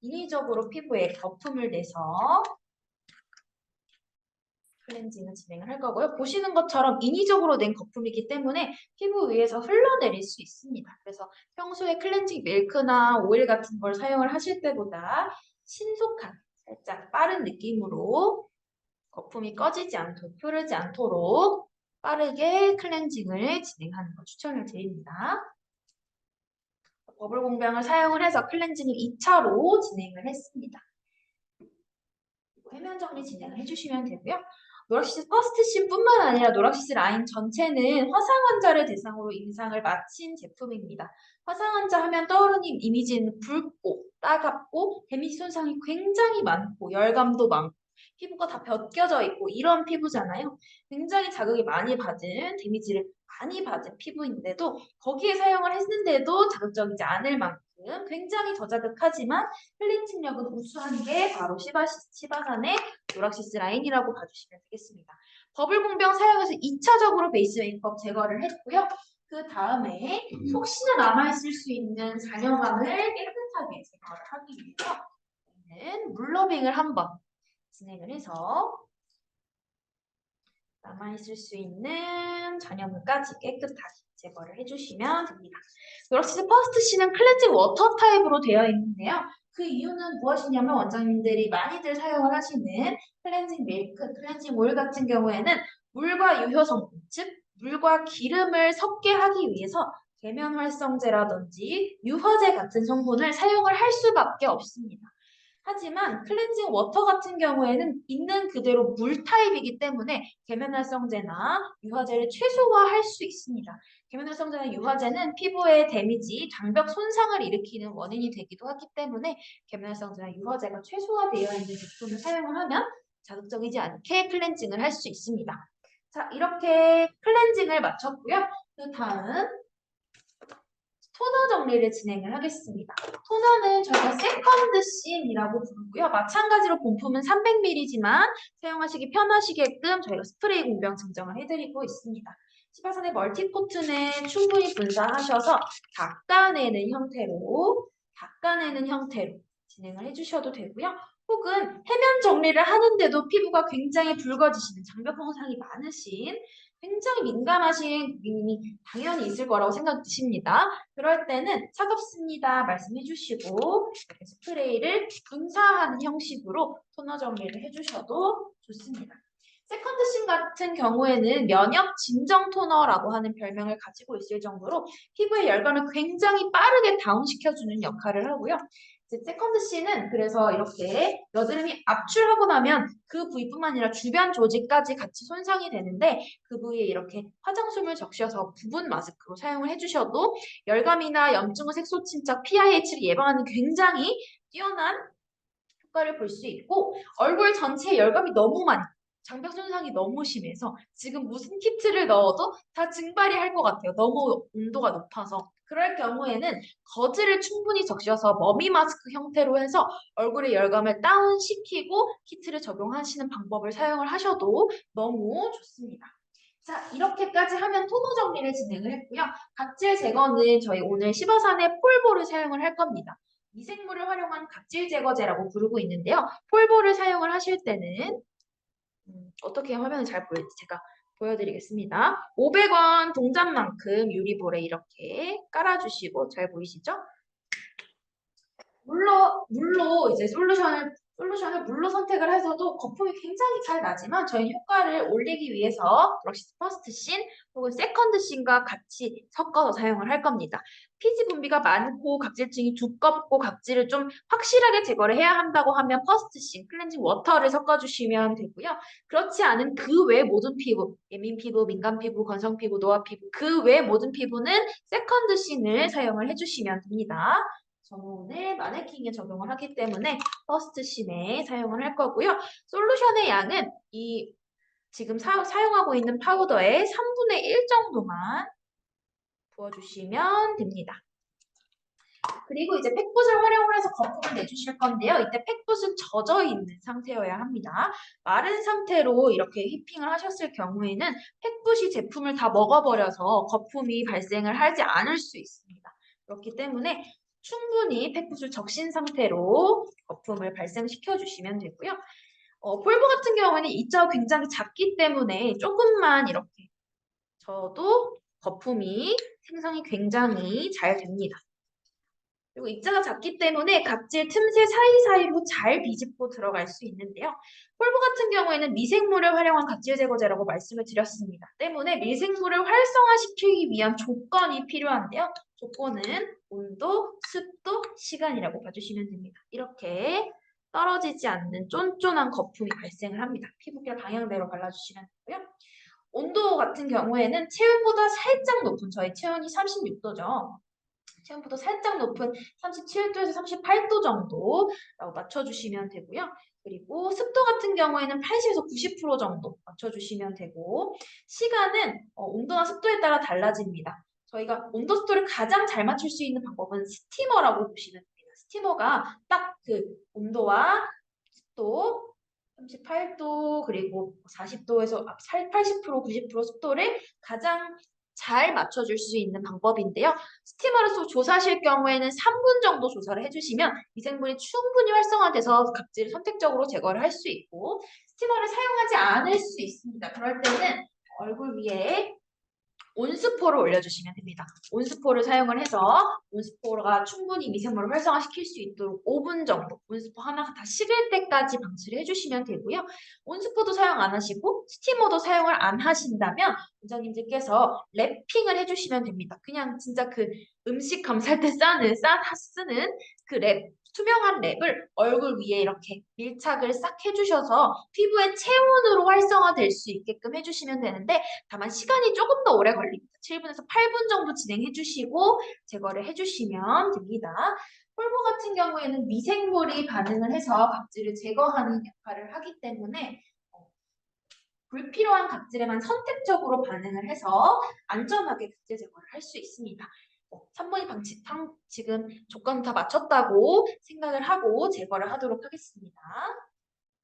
인위적으로 피부에 거품을 내서 클렌징을 진행을 할 거고요. 보시는 것처럼 인위적으로 낸 거품이기 때문에 피부 위에서 흘러내릴 수 있습니다. 그래서 평소에 클렌징 밀크나 오일 같은 걸 사용을 하실 때보다 신속한 살짝 빠른 느낌으로 거품이 꺼지지 않도록 흐르지 않도록 빠르게 클렌징을 진행하는 걸 추천을 드립니다. 버블 공병을 사용을 해서 클렌징을 2차로 진행을 했습니다. 해면 정리 진행을 해주시면 되고요. 노락시스 퍼스트 씬뿐만 아니라 노락시스 라인 전체는 화상 환자를 대상으로 임상을 마친 제품입니다. 화상 환자 하면 떠오르는 이미지는 붉고 따갑고 데미지 손상이 굉장히 많고 열감도 많고 피부가 다 벗겨져 있고 이런 피부잖아요. 굉장히 자극이 많이 받은 데미지를 많이 받은 피부인데도 거기에 사용을 했는데도 자극적이지 않을 만큼 굉장히 저자극하지만 클렌징력은 우수한 게 바로 시바산의 노락시스 라인이라고 봐주시면 되겠습니다. 버블 공병 사용해서 2차적으로 베이스 메이크업 제거를 했고요. 그 다음에 혹시나 남아있을 수 있는 잔여감을 깨끗하게 제거를 하기 위해서 저희는 물러빙을 한번 진행을 해서 남아있을 수 있는 잔여물까지 깨끗하게 제거를 해주시면 됩니다. 노락시스 퍼스트 씬은 클렌징 워터 타입으로 되어 있는데요. 그 이유는 무엇이냐면 원장님들이 많이들 사용을 하시는 클렌징 밀크, 클렌징 오일 같은 경우에는 물과 유효 성분, 즉 물과 기름을 섞게 하기 위해서 계면 활성제라든지 유화제 같은 성분을 사용을 할 수밖에 없습니다. 하지만 클렌징 워터 같은 경우에는 있는 그대로 물 타입이기 때문에 계면활성제나 유화제를 최소화할 수 있습니다. 계면활성제나 유화제는 피부에 데미지, 장벽 손상을 일으키는 원인이 되기도 하기 때문에 계면활성제나 유화제가 최소화되어 있는 제품을 사용을 하면 자극적이지 않게 클렌징을 할 수 있습니다. 자, 이렇게 클렌징을 마쳤고요. 그 다음 토너 정리를 진행을 하겠습니다. 토너는 저희가 세컨드 씬이라고 부르고요. 마찬가지로 본품은 300ml지만 사용하시기 편하시게끔 저희가 스프레이 공병 증정을 해드리고 있습니다. 시바산의 멀티코튼에 충분히 분사하셔서 닦아내는 형태로 진행을 해주셔도 되고요. 혹은 해면 정리를 하는데도 피부가 굉장히 붉어지시는 장벽 형상이 많으신 굉장히 민감하신 고객님이 당연히 있을 거라고 생각 드십니다. 그럴 때는 차갑습니다 말씀해 주시고 이렇게 스프레이를 분사하는 형식으로 토너 정리를 해주셔도 좋습니다. 세컨드신 같은 경우에는 면역 진정 토너라고 하는 별명을 가지고 있을 정도로 피부의 열감을 굉장히 빠르게 다운시켜주는 역할을 하고요. 세컨드신은 그래서 이렇게 여드름이 압출하고 나면 그 부위뿐만 아니라 주변 조직까지 같이 손상이 되는데 그 부위에 이렇게 화장솜을 적셔서 부분 마스크로 사용을 해주셔도 열감이나 염증의 색소 침착, PIH를 예방하는 굉장히 뛰어난 효과를 볼 수 있고 얼굴 전체에 열감이 너무 많이 장벽 손상이 너무 심해서 지금 무슨 키트를 넣어도 다 증발이 할 것 같아요. 너무 온도가 높아서. 그럴 경우에는 거즈를 충분히 적셔서 머미 마스크 형태로 해서 얼굴의 열감을 다운시키고 키트를 적용하시는 방법을 사용을 하셔도 너무 좋습니다. 자, 이렇게까지 하면 토너 정리를 진행을 했고요. 각질 제거는 저희 오늘 시바산의 폴보를 사용을 할 겁니다. 미생물을 활용한 각질 제거제라고 부르고 있는데요. 폴보를 사용을 하실 때는 어떻게 화면을 잘 보일지 제가 보여드리겠습니다. 500원 동전만큼 유리볼에 이렇게 깔아주시고 잘 보이시죠? 물로 이제 솔루션을 물로 선택을 해서도 거품이 굉장히 잘 나지만 저희 효과를 올리기 위해서 브러쉬 퍼스트 씬 혹은 세컨드 씬과 같이 섞어서 사용을 할 겁니다. 피지 분비가 많고 각질층이 두껍고 각질을 좀 확실하게 제거를 해야 한다고 하면 퍼스트 씬, 클렌징 워터를 섞어주시면 되고요. 그렇지 않은 그 외 모든 피부, 예민 피부, 민감 피부, 건성 피부, 노화 피부 그 외 모든 피부는 세컨드 씬을 사용을 해주시면 됩니다. 저는 오늘 마네킹에 적용을 하기 때문에 퍼스트 씬에 사용을 할 거고요. 솔루션의 양은 이 지금 사용하고 있는 파우더의 3분의 1 정도만 부어주시면 됩니다. 그리고 이제 팩붓을 활용을 해서 거품을 내주실 건데요. 이때 팩붓은 젖어 있는 상태여야 합니다. 마른 상태로 이렇게 휘핑을 하셨을 경우에는 팩붓이 제품을 다 먹어버려서 거품이 발생을 하지 않을 수 있습니다. 그렇기 때문에 충분히 팩붓을 적신 상태로 거품을 발생시켜 주시면 되고요. 폴보 같은 경우에는 입자가 굉장히 작기 때문에 조금만 이렇게 저도 거품이 생성이 굉장히 잘 됩니다. 그리고 입자가 작기 때문에 각질 틈새 사이사이로 잘 비집고 들어갈 수 있는데요. 폴보 같은 경우에는 미생물을 활용한 각질 제거제라고 말씀을 드렸습니다. 때문에 미생물을 활성화시키기 위한 조건이 필요한데요. 조건은 온도, 습도, 시간이라고 봐주시면 됩니다. 이렇게 떨어지지 않는 쫀쫀한 거품이 발생을 합니다. 피부결 방향대로 발라주시면 되고요. 온도 같은 경우에는 체온보다 살짝 높은 저희 체온이 36도죠. 체온보다 살짝 높은 37도에서 38도 정도라고 맞춰주시면 되고요. 그리고 습도 같은 경우에는 80에서 90% 정도 맞춰주시면 되고 시간은 온도나 습도에 따라 달라집니다. 저희가 온도 습도를 가장 잘 맞출 수 있는 방법은 스티머라고 보시면 됩니다. 스티머가 딱 그 온도와 습도 38도 그리고 40도에서 80% 90% 습도를 가장 잘 맞춰줄 수 있는 방법인데요. 스티머로 조사하실 경우에는 3분 정도 조사를 해주시면 미생물이 충분히 활성화돼서 각질을 선택적으로 제거를 할 수 있고 스티머를 사용하지 않을 수 있습니다. 그럴 때는 얼굴 위에 온스포를 올려주시면 됩니다. 온스포를 사용을 해서 온스포가 충분히 미생물을 활성화시킬 수 있도록 5분 정도 온스포 하나가 다 식을 때까지 방치를 해주시면 되고요. 온스포도 사용 안 하시고 스티머도 사용을 안 하신다면 원장님들께서 랩핑을 해주시면 됩니다. 그냥 진짜 그 음식 감쌀 때 쓰는 그 랩, 투명한 랩을 얼굴 위에 이렇게 밀착을 싹 해주셔서 피부의 체온으로 활성화될 수 있게끔 해주시면 되는데 다만 시간이 조금 더 오래 걸립니다. 7분에서 8분 정도 진행해 주시고 제거를 해주시면 됩니다. 폴보 같은 경우에는 미생물이 반응을 해서 각질을 제거하는 역할을 하기 때문에 불필요한 각질에만 선택적으로 반응을 해서 안전하게 각질 제거를 할 수 있습니다. 3번이 지금 조건 다 맞췄다고 생각을 하고 제거를 하도록 하겠습니다.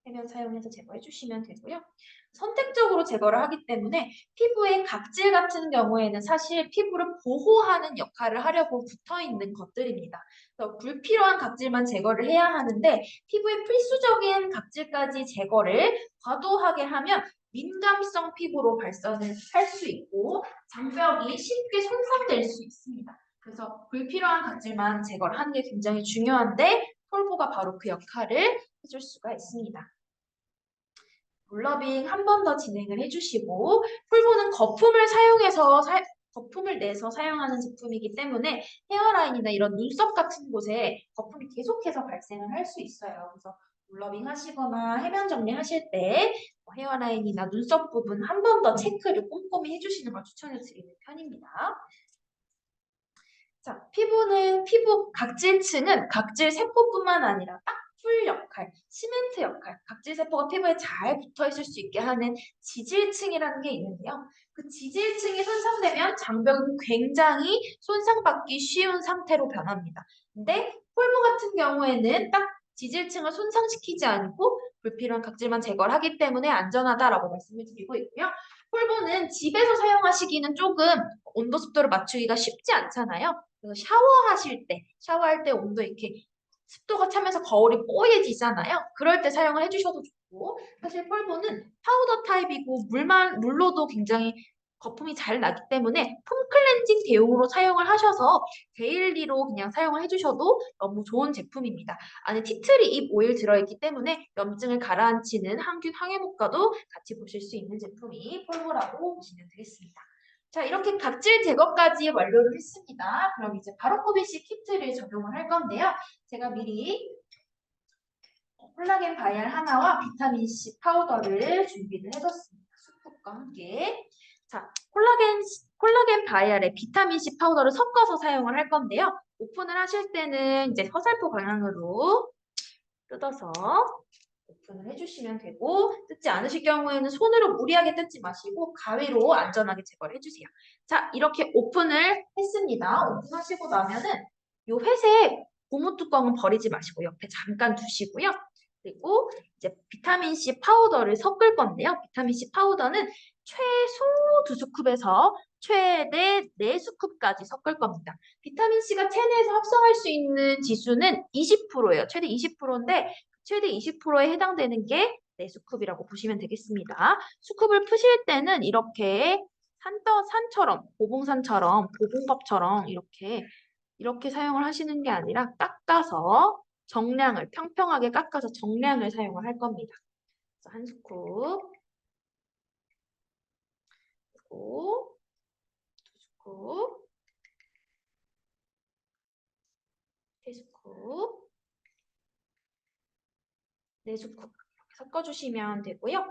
세면 사용해서 제거해 주시면 되고요. 선택적으로 제거를 하기 때문에 피부에 각질 같은 경우에는 사실 피부를 보호하는 역할을 하려고 붙어있는 것들입니다. 그래서 불필요한 각질만 제거를 해야 하는데 피부의 필수적인 각질까지 제거를 과도하게 하면 민감성 피부로 발선을 할 수 있고 장벽이 쉽게 손상될 수 있습니다. 그래서 불필요한 각질만 제거를 하는 게 굉장히 중요한데 폴보가 바로 그 역할을 해줄 수가 있습니다. 롤러빙 한 번 더 진행을 해주시고 폴보는 거품을 내서 사용하는 제품이기 때문에 헤어라인이나 이런 눈썹 같은 곳에 거품이 계속해서 발생을 할 수 있어요. 그래서 롤러빙 하시거나 해면 정리 하실 때 헤어라인이나 눈썹 부분 한 번 더 체크를 꼼꼼히 해주시는 걸 추천해 드리는 편입니다. 자, 피부 각질층은 각질 세포뿐만 아니라 딱풀 역할, 시멘트 역할, 각질 세포가 피부에 잘 붙어 있을 수 있게 하는 지질층이라는 게 있는데요. 그 지질층이 손상되면 장벽은 굉장히 손상받기 쉬운 상태로 변합니다. 근데 폴보 같은 경우에는 딱 지질층을 손상시키지 않고 불필요한 각질만 제거를 하기 때문에 안전하다라고 말씀을 드리고 있고요. 폴보는 집에서 사용하시기는 조금 온도 습도를 맞추기가 쉽지 않잖아요. 그래서 샤워할 때 온도 이렇게 습도가 차면서 거울이 뽀얘지잖아요. 그럴 때 사용을 해주셔도 좋고, 사실 폴보는 파우더 타입이고 물로도 굉장히 거품이 잘 나기 때문에 폼 클렌징 대용으로 사용을 하셔서 데일리로 그냥 사용을 해주셔도 너무 좋은 제품입니다. 안에 티트리 잎 오일 들어있기 때문에 염증을 가라앉히는 항균 항해효과도 같이 보실 수 있는 제품이 폴보라고 보시면 되겠습니다. 자, 이렇게 각질 제거까지 완료를 했습니다. 그럼 이제 바로코비시 키트를 적용을 할 건데요. 제가 미리 콜라겐 바이알 하나와 비타민C 파우더를 준비를 해뒀습니다. 수프과 함께. 자, 콜라겐 바이알에 비타민C 파우더를 섞어서 사용을 할 건데요. 오픈을 하실 때는 이제 화살표 방향으로 뜯어서 오픈을 해주시면 되고 뜯지 않으실 경우에는 손으로 무리하게 뜯지 마시고 가위로 안전하게 제거를 해주세요. 자, 이렇게 오픈을 했습니다. 오픈하시고 나면은 이 회색 고무 뚜껑은 버리지 마시고 옆에 잠깐 두시고요. 그리고 이제 비타민C 파우더를 섞을 건데요. 비타민C 파우더는 최소 2스쿱에서 최대 4스쿱까지 섞을 겁니다. 비타민C가 체내에서 합성할 수 있는 지수는 20%예요. 최대 20%인데 최대 20%에 해당되는 게 4스쿱이라고 보시면 되겠습니다. 스쿱을 푸실 때는 이렇게 산처럼, 보봉밥처럼 이렇게 사용을 하시는 게 아니라 깎아서 평평하게 깎아서 정량을 사용을 할 겁니다. 그래서 한 스쿱, 그리고 두 스쿱, 세 스쿱, 네 스쿱 이렇게 섞어주시면 되고요.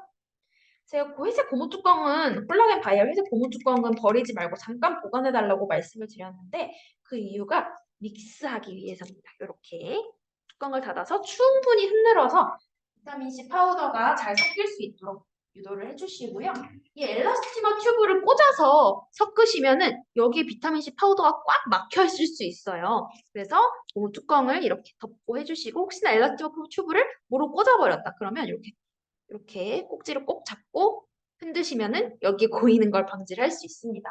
제가 그 회색 고무 뚜껑은 콜라겐 바이알 회색 고무 뚜껑은 버리지 말고 잠깐 보관해 달라고 말씀을 드렸는데 그 이유가 믹스하기 위해서입니다. 이렇게 뚜껑을 닫아서 충분히 흔들어서 비타민C 파우더가 잘 섞일 수 있도록 유도를 해주시고요. 이 엘라스티머 튜브를 꽂아서 섞으시면은 여기 비타민C 파우더가 꽉 막혀 있을 수 있어요. 그래서 고무 뚜껑을 이렇게 덮고 해주시고 혹시나 엘라스티머 튜브를 모로 꽂아버렸다 그러면 이렇게 꼭지를 꼭 잡고 흔드시면은 여기에 고이는 걸 방지를 할 수 있습니다.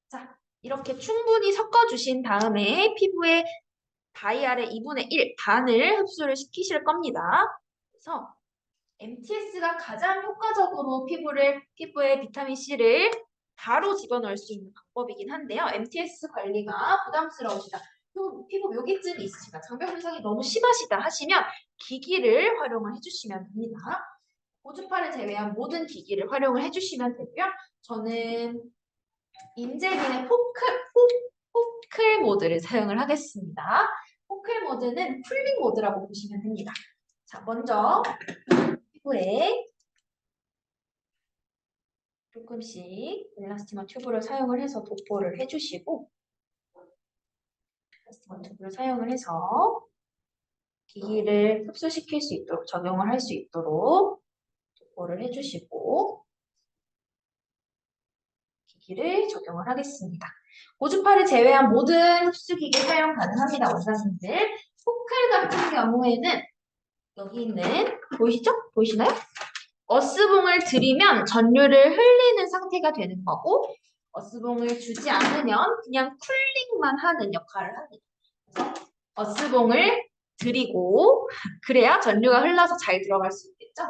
자, 이렇게 충분히 섞어주신 다음에 피부에 다이알의 2분의 1 반을 흡수를 시키실 겁니다. 그래서 MTS가 가장 효과적으로 피부에 비타민 C를 바로 집어넣을 수 있는 방법이긴 한데요. MTS 관리가 부담스러우시다. 피부 묘기증이 있으시다. 장벽 손상이 너무 심하시다 하시면 기기를 활용을 해주시면 됩니다. 고주파를 제외한 모든 기기를 활용을 해주시면 되고요. 저는 인젤린의 포클 모드를 사용을 하겠습니다. 포클 모드는 쿨링 모드라고 보시면 됩니다. 자, 먼저 피부에 조금씩 엘라스티머 튜브를 사용을 해서 도포를 해주시고 엘라스티머 튜브를 사용을 해서 기기를 흡수시킬 수 있도록 적용을 할 수 있도록 도포를 해주시고 기기를 적용을 하겠습니다. 고주파를 제외한 모든 흡수기기 사용 가능합니다. 원장님들. 포클 같은 경우에는 여기 있는 보이시죠? 보이시나요? 어스봉을 들이면 전류를 흘리는 상태가 되는 거고 어스봉을 주지 않으면 그냥 쿨링만 하는 역할을 합니다. 그래서 어스봉을 들이고 그래야 전류가 흘러서 잘 들어갈 수 있겠죠?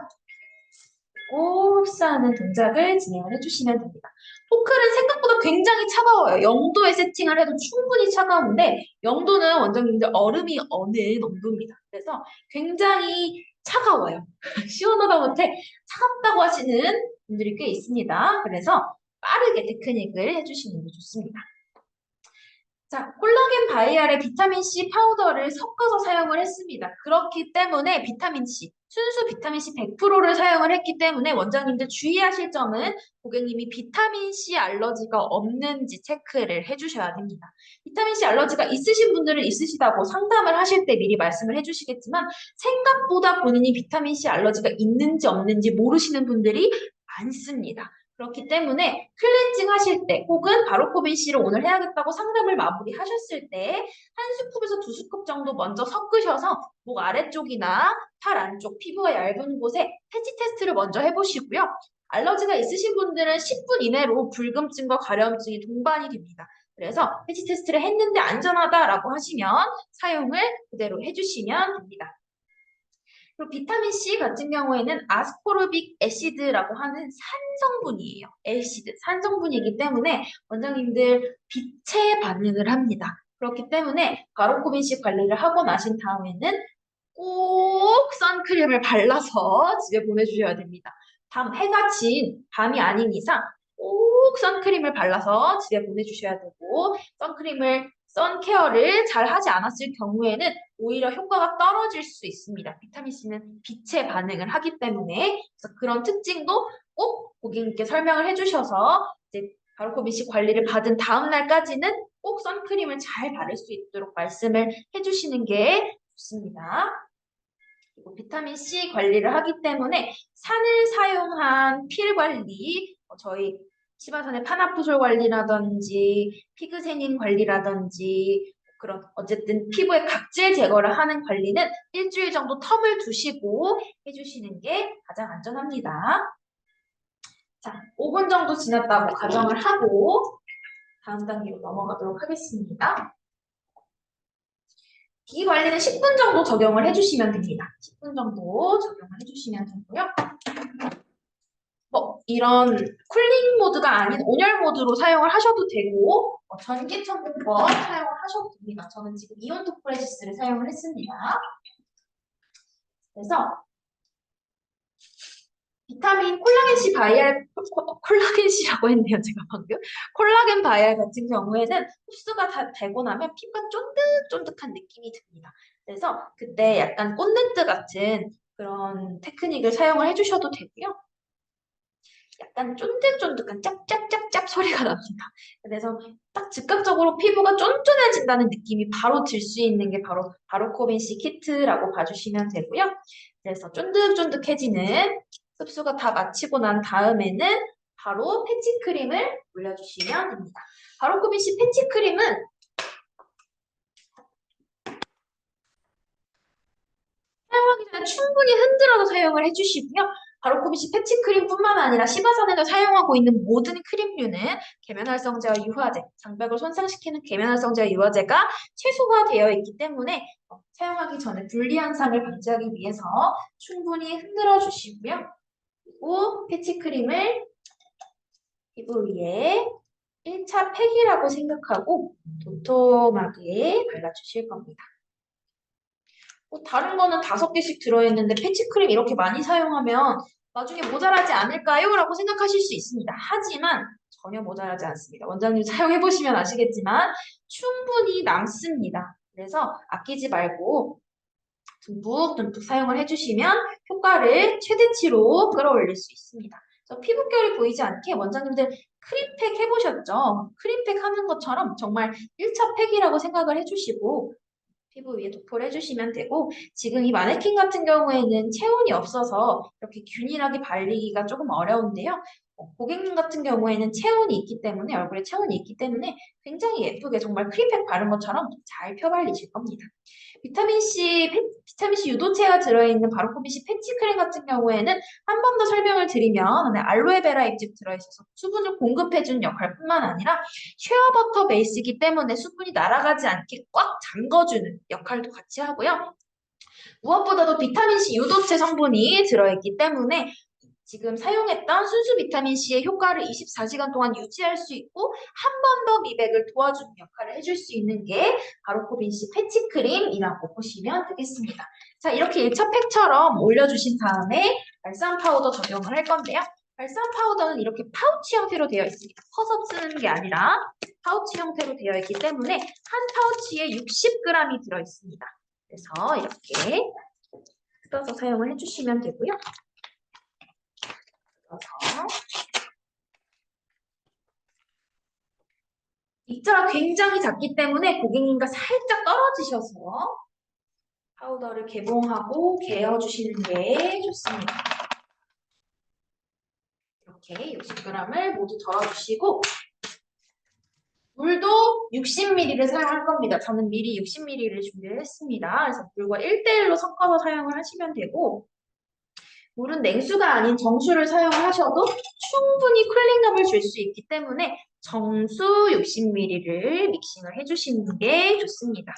고 흡수하는 동작을 진행을 해주시면 됩니다. 포크는 생각보다 굉장히 차가워요. 0도에 세팅을 해도 충분히 차가운데 0도는 원장님들 얼음이 어느 온도입니다. 그래서 굉장히 차가워요. 시원하다 못해 차갑다고 하시는 분들이 꽤 있습니다. 그래서 빠르게 테크닉을 해주시는 게 좋습니다. 자, 콜라겐 바이알에 비타민C 파우더를 섞어서 사용을 했습니다. 그렇기 때문에 비타민C, 순수 비타민C 100%를 사용을 했기 때문에 원장님들 주의하실 점은 고객님이 비타민C 알러지가 없는지 체크를 해주셔야 됩니다. 비타민C 알러지가 있으신 분들은 있으시다고 상담을 하실 때 미리 말씀을 해주시겠지만 생각보다 본인이 비타민C 알러지가 있는지 없는지 모르시는 분들이 많습니다. 그렇기 때문에 클렌징 하실 때 혹은 바로코빈 C를 오늘 해야겠다고 상담을 마무리하셨을 때 한 스쿱에서 두 스쿱 정도 먼저 섞으셔서 목 아래쪽이나 팔 안쪽 피부가 얇은 곳에 패치 테스트를 먼저 해보시고요. 알러지가 있으신 분들은 10분 이내로 불금증과 가려움증이 동반이 됩니다. 그래서 패치 테스트를 했는데 안전하다라고 하시면 사용을 그대로 해주시면 됩니다. 그리고 비타민C 같은 경우에는 아스코르빅 애시드라고 하는 산성분이에요. 애시드, 산성분이기 때문에 원장님들 빛에 반응을 합니다. 그렇기 때문에 바로코빈C 관리를 하고 나신 다음에는 꼭 선크림을 발라서 집에 보내주셔야 됩니다. 해가 진 밤이 아닌 이상 꼭 선크림을 발라서 집에 보내주셔야 되고 선케어를 잘 하지 않았을 경우에는 오히려 효과가 떨어질 수 있습니다. 비타민C는 빛에 반응을 하기 때문에 그래서 그런 특징도 꼭 고객님께 설명을 해주셔서 이제 바로코빈C 관리를 받은 다음 날까지는 꼭 선크림을 잘 바를 수 있도록 말씀을 해주시는 게 좋습니다. 그리고 비타민C 관리를 하기 때문에 산을 사용한 필 관리, 저희 시바산의 파나푸솔 관리라든지 피그세닌 관리라든지 그런 어쨌든 피부의 각질 제거를 하는 관리는 일주일 정도 텀을 두시고 해주시는 게 가장 안전합니다. 자, 5분 정도 지났다고 가정을 하고 다음 단계로 넘어가도록 하겠습니다. 이 관리는 10분 정도 적용을 해주시면 됩니다. 10분 정도 적용을 해주시면 되고요. 이런 쿨링 모드가 아닌 온열 모드로 사용을 하셔도 되고 전기 청구권 사용을 하셔도 됩니다. 저는 지금 이온 토프레시스를 사용을 했습니다. 그래서 비타민 콜라겐C 바이알, 콜라겐C라고 했네요, 제가 방금. 콜라겐 바이알 같은 경우에는 흡수가 다 되고 나면 피부가 쫀득쫀득한 느낌이 듭니다. 그래서 그때 약간 꽃네트 같은 그런 테크닉을 사용을 해주셔도 되고요. 약간 쫀득쫀득한 짭짭짭짭 소리가 납니다. 그래서 딱 즉각적으로 피부가 쫀쫀해진다는 느낌이 바로 들 수 있는 게 바로 바로코빈C 키트라고 봐주시면 되고요. 그래서 쫀득쫀득해지는 흡수가 다 마치고 난 다음에는 바로 패치크림을 올려주시면 됩니다. 바로코빈C 패치크림은 사용하기 전에 충분히 흔들어서 사용을 해주시고요. 바로코비C 패치크림뿐만 아니라 시바산에서 사용하고 있는 모든 크림류는 계면활성제와 유화제, 장벽을 손상시키는 계면활성제와 유화제가 최소화되어 있기 때문에 사용하기 전에 분리현상을 방지하기 위해서 충분히 흔들어 주시고요. 그리고 패치크림을 피부 위에 1차 팩이라고 생각하고 도톰하게 발라주실 겁니다. 다른 거는 5개씩 들어있는데 패치크림 이렇게 많이 사용하면 나중에 모자라지 않을까요? 라고 생각하실 수 있습니다. 하지만 전혀 모자라지 않습니다. 원장님 사용해보시면 아시겠지만 충분히 남습니다. 그래서 아끼지 말고 듬뿍듬뿍 사용을 해주시면 효과를 최대치로 끌어올릴 수 있습니다. 그래서 피부결이 보이지 않게 원장님들 크림팩 해보셨죠? 크림팩 하는 것처럼 정말 1차 팩이라고 생각을 해주시고 피부 위에 도포를 해주시면 되고 지금 이 마네킹 같은 경우에는 체온이 없어서 이렇게 균일하게 발리기가 조금 어려운데요. 고객님 같은 경우에는 체온이 있기 때문에 얼굴에 체온이 있기 때문에 굉장히 예쁘게 정말 크림팩 바른 것처럼 잘 펴발리실 겁니다. 비타민C 유도체가 들어있는 바로코빈C 패치크림 같은 경우에는 한 번 더 설명을 드리면 안에 알로에베라 잎즙 들어있어서 수분을 공급해주는 역할뿐만 아니라 쉐어버터 베이스이기 때문에 수분이 날아가지 않게 꽉 잠궈주는 역할도 같이 하고요. 무엇보다도 비타민C 유도체 성분이 들어있기 때문에 지금 사용했던 순수 비타민C의 효과를 24시간 동안 유지할 수 있고 한 번 더 미백을 도와주는 역할을 해줄 수 있는 게 바로코빈C 패치크림이라고 보시면 되겠습니다. 자, 이렇게 1차 팩처럼 올려주신 다음에 발산 파우더 적용을 할 건데요. 발산 파우더는 이렇게 파우치 형태로 되어 있습니다. 퍼서 쓰는 게 아니라 파우치 형태로 되어 있기 때문에 한 파우치에 60g이 들어있습니다. 그래서 이렇게 뜯어서 사용을 해주시면 되고요. 뜯어서 입자가 굉장히 작기 때문에 고객님과 살짝 떨어지셔서 파우더를 개봉하고 개어주시는 게 좋습니다. 이렇게 60g을 모두 덜어주시고 물도 60ml를 사용할 겁니다. 저는 미리 60ml를 준비를 했습니다. 그래서 물과 1대1로 섞어서 사용을 하시면 되고 물은 냉수가 아닌 정수를 사용하셔도 충분히 쿨링감을 줄 수 있기 때문에 정수 60ml를 믹싱을 해주시는 게 좋습니다.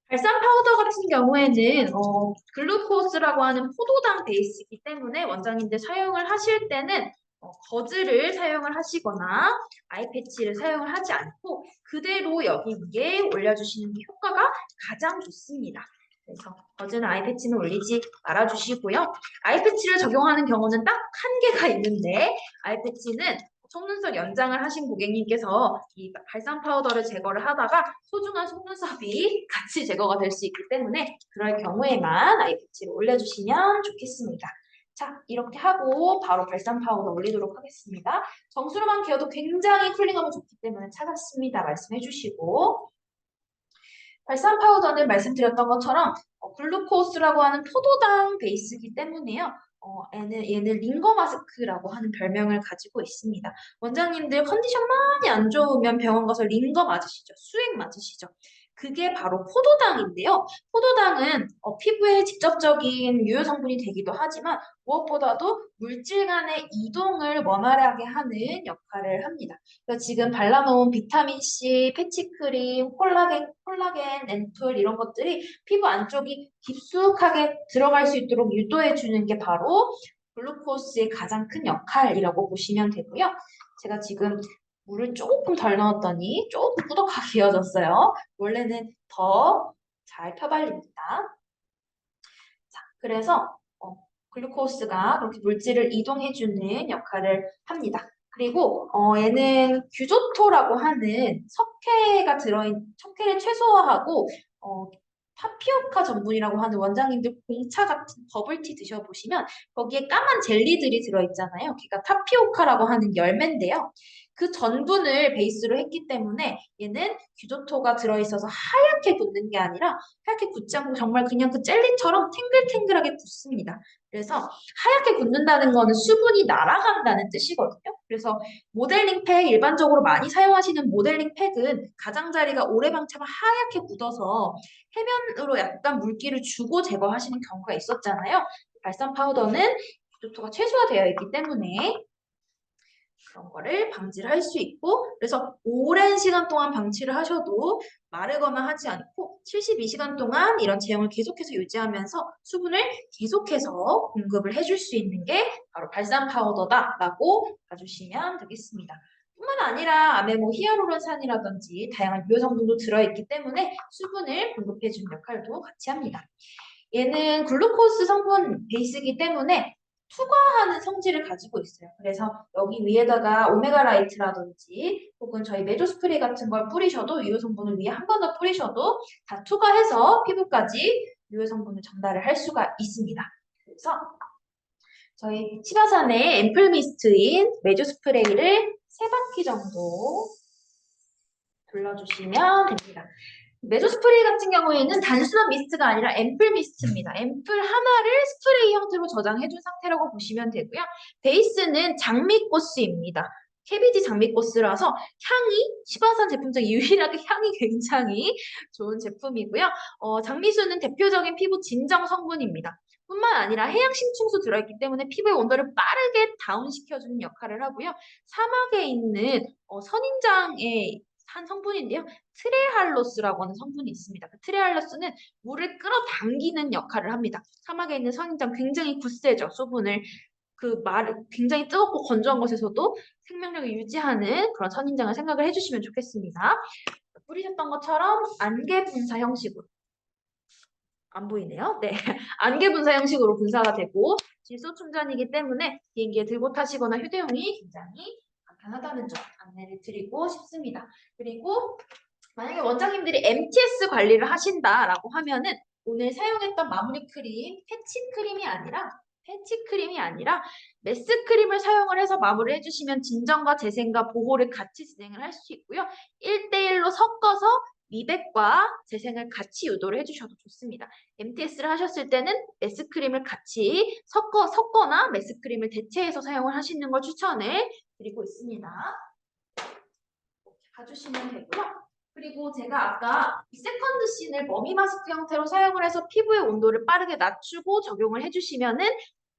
발산 파우더 같은 경우에는 글루코스라고 하는 포도당 베이스이기 때문에 원장님들 사용을 하실 때는 거즈를 사용을 하시거나 아이패치를 사용을 하지 않고 그대로 여기 위에 올려주시는 게 효과가 가장 좋습니다. 그래서 거즈는 아이패치는 올리지 말아주시고요. 아이패치를 적용하는 경우는 딱 한 개가 있는데 아이패치는 속눈썹 연장을 하신 고객님께서 이 발산 파우더를 제거를 하다가 소중한 속눈썹이 같이 제거가 될 수 있기 때문에 그럴 경우에만 아이패치를 올려주시면 좋겠습니다. 자, 이렇게 하고 바로 발산 파우더 올리도록 하겠습니다. 정수로만 개어도 굉장히 쿨링하면 좋기 때문에 차갑습니다. 말씀해 주시고 발산 파우더는 말씀드렸던 것처럼 글루코스라고 하는 포도당 베이스이기 때문에요. 얘는 링거 마스크라고 하는 별명을 가지고 있습니다. 원장님들 컨디션 많이 안 좋으면 병원 가서 링거 맞으시죠? 수액 맞으시죠? 그게 바로 포도당인데요. 포도당은 피부에 직접적인 유효 성분이 되기도 하지만 무엇보다도 물질 간의 이동을 원활하게 하는 역할을 합니다. 그래서 지금 발라놓은 비타민C, 패치크림, 콜라겐, 앰플 이런 것들이 피부 안쪽이 깊숙하게 들어갈 수 있도록 유도해주는 게 바로 글루코스의 가장 큰 역할이라고 보시면 되고요. 제가 지금 물을 조금 덜 넣었더니 조금 꾸덕하게 이어졌어요. 원래는 더 잘 펴발립니다. 자, 그래서 글루코스가 그렇게 물질을 이동해주는 역할을 합니다. 그리고 얘는 규조토라고 하는 석회를 최소화하고 타피오카 전분이라고 하는 원장님들 공차 같은 버블티 드셔보시면 거기에 까만 젤리들이 들어있잖아요. 그러니까 타피오카라고 하는 열매인데요. 그 전분을 베이스로 했기 때문에 얘는 규조토가 들어있어서 하얗게 굳는 게 아니라 하얗게 굳지 않고 정말 그냥 그 젤리처럼 탱글탱글하게 굳습니다. 그래서 하얗게 굳는다는 거는 수분이 날아간다는 뜻이거든요. 그래서 모델링 팩, 일반적으로 많이 사용하시는 모델링 팩은 가장자리가 오래방차가 하얗게 굳어서 해면으로 약간 물기를 주고 제거하시는 경우가 있었잖아요. 발산 파우더는 규조토가 최소화되어 있기 때문에 그런 거를 방지를 할 수 있고 그래서 오랜 시간 동안 방치를 하셔도 마르거나 하지 않고 72시간 동안 이런 제형을 계속해서 유지하면서 수분을 계속해서 공급을 해줄 수 있는 게 바로 발산 파우더다라고 봐주시면 되겠습니다. 뿐만 아니라 안에 히알루론산이라든지 다양한 유효 성분도 들어있기 때문에 수분을 공급해주는 역할도 같이 합니다. 얘는 글루코스 성분 베이스이기 때문에 투과하는 성질을 가지고 있어요. 그래서 여기 위에다가 오메가 라이트라든지 혹은 저희 메조 스프레이 같은 걸 뿌리셔도 유효 성분을 위에 한 번 더 뿌리셔도 다 투과해서 피부까지 유효 성분을 전달을 할 수가 있습니다. 그래서 저희 치바산의 앰플 미스트인 메조 스프레이를 3바퀴 정도 둘러주시면 됩니다. 메조 스프레이 같은 경우에는 단순한 미스트가 아니라 앰플 미스트입니다. 앰플 하나를 스프레이 형태로 저장해준 상태라고 보시면 되고요. 베이스는 장미꽃스입니다. 캐비지 장미꽃스라서 향이 시바산 제품 중 유일하게 향이 굉장히 좋은 제품이고요. 장미수는 대표적인 피부 진정 성분입니다. 뿐만 아니라 해양 심층수 들어있기 때문에 피부의 온도를 빠르게 다운시켜주는 역할을 하고요. 사막에 있는 선인장의 한 성분인데요. 트레할로스라고 하는 성분이 있습니다. 그 트레할로스는 물을 끌어당기는 역할을 합니다. 사막에 있는 선인장 굉장히 굳세죠. 수분을 굉장히 뜨겁고 건조한 곳에서도 생명력을 유지하는 그런 선인장을 생각을 해주시면 좋겠습니다. 뿌리셨던 것처럼 안개 분사 형식으로. 안 보이네요. 네, 안개 분사 형식으로 분사가 되고 질소 충전이기 때문에 비행기에 들고 타시거나 휴대용이 굉장히 간단하다는 점 안내를 드리고 싶습니다. 그리고 만약에 원장님들이 MTS 관리를 하신다라고 하면은 오늘 사용했던 마무리 크림 패치 크림이 아니라 메스 크림을 사용을 해서 마무리를 해주시면 진정과 재생과 보호를 같이 진행을 할 수 있고요. 1대1로 섞어서 미백과 재생을 같이 유도를 해주셔도 좋습니다. MTS를 하셨을 때는 메스 크림을 같이 섞거나 메스 크림을 대체해서 사용을 하시는 걸 추천을 드리고 있습니다. 봐주시면 되고요. 그리고 제가 아까 이 세컨드 씬을 머미 마스크 형태로 사용을 해서 피부의 온도를 빠르게 낮추고 적용을 해주시면은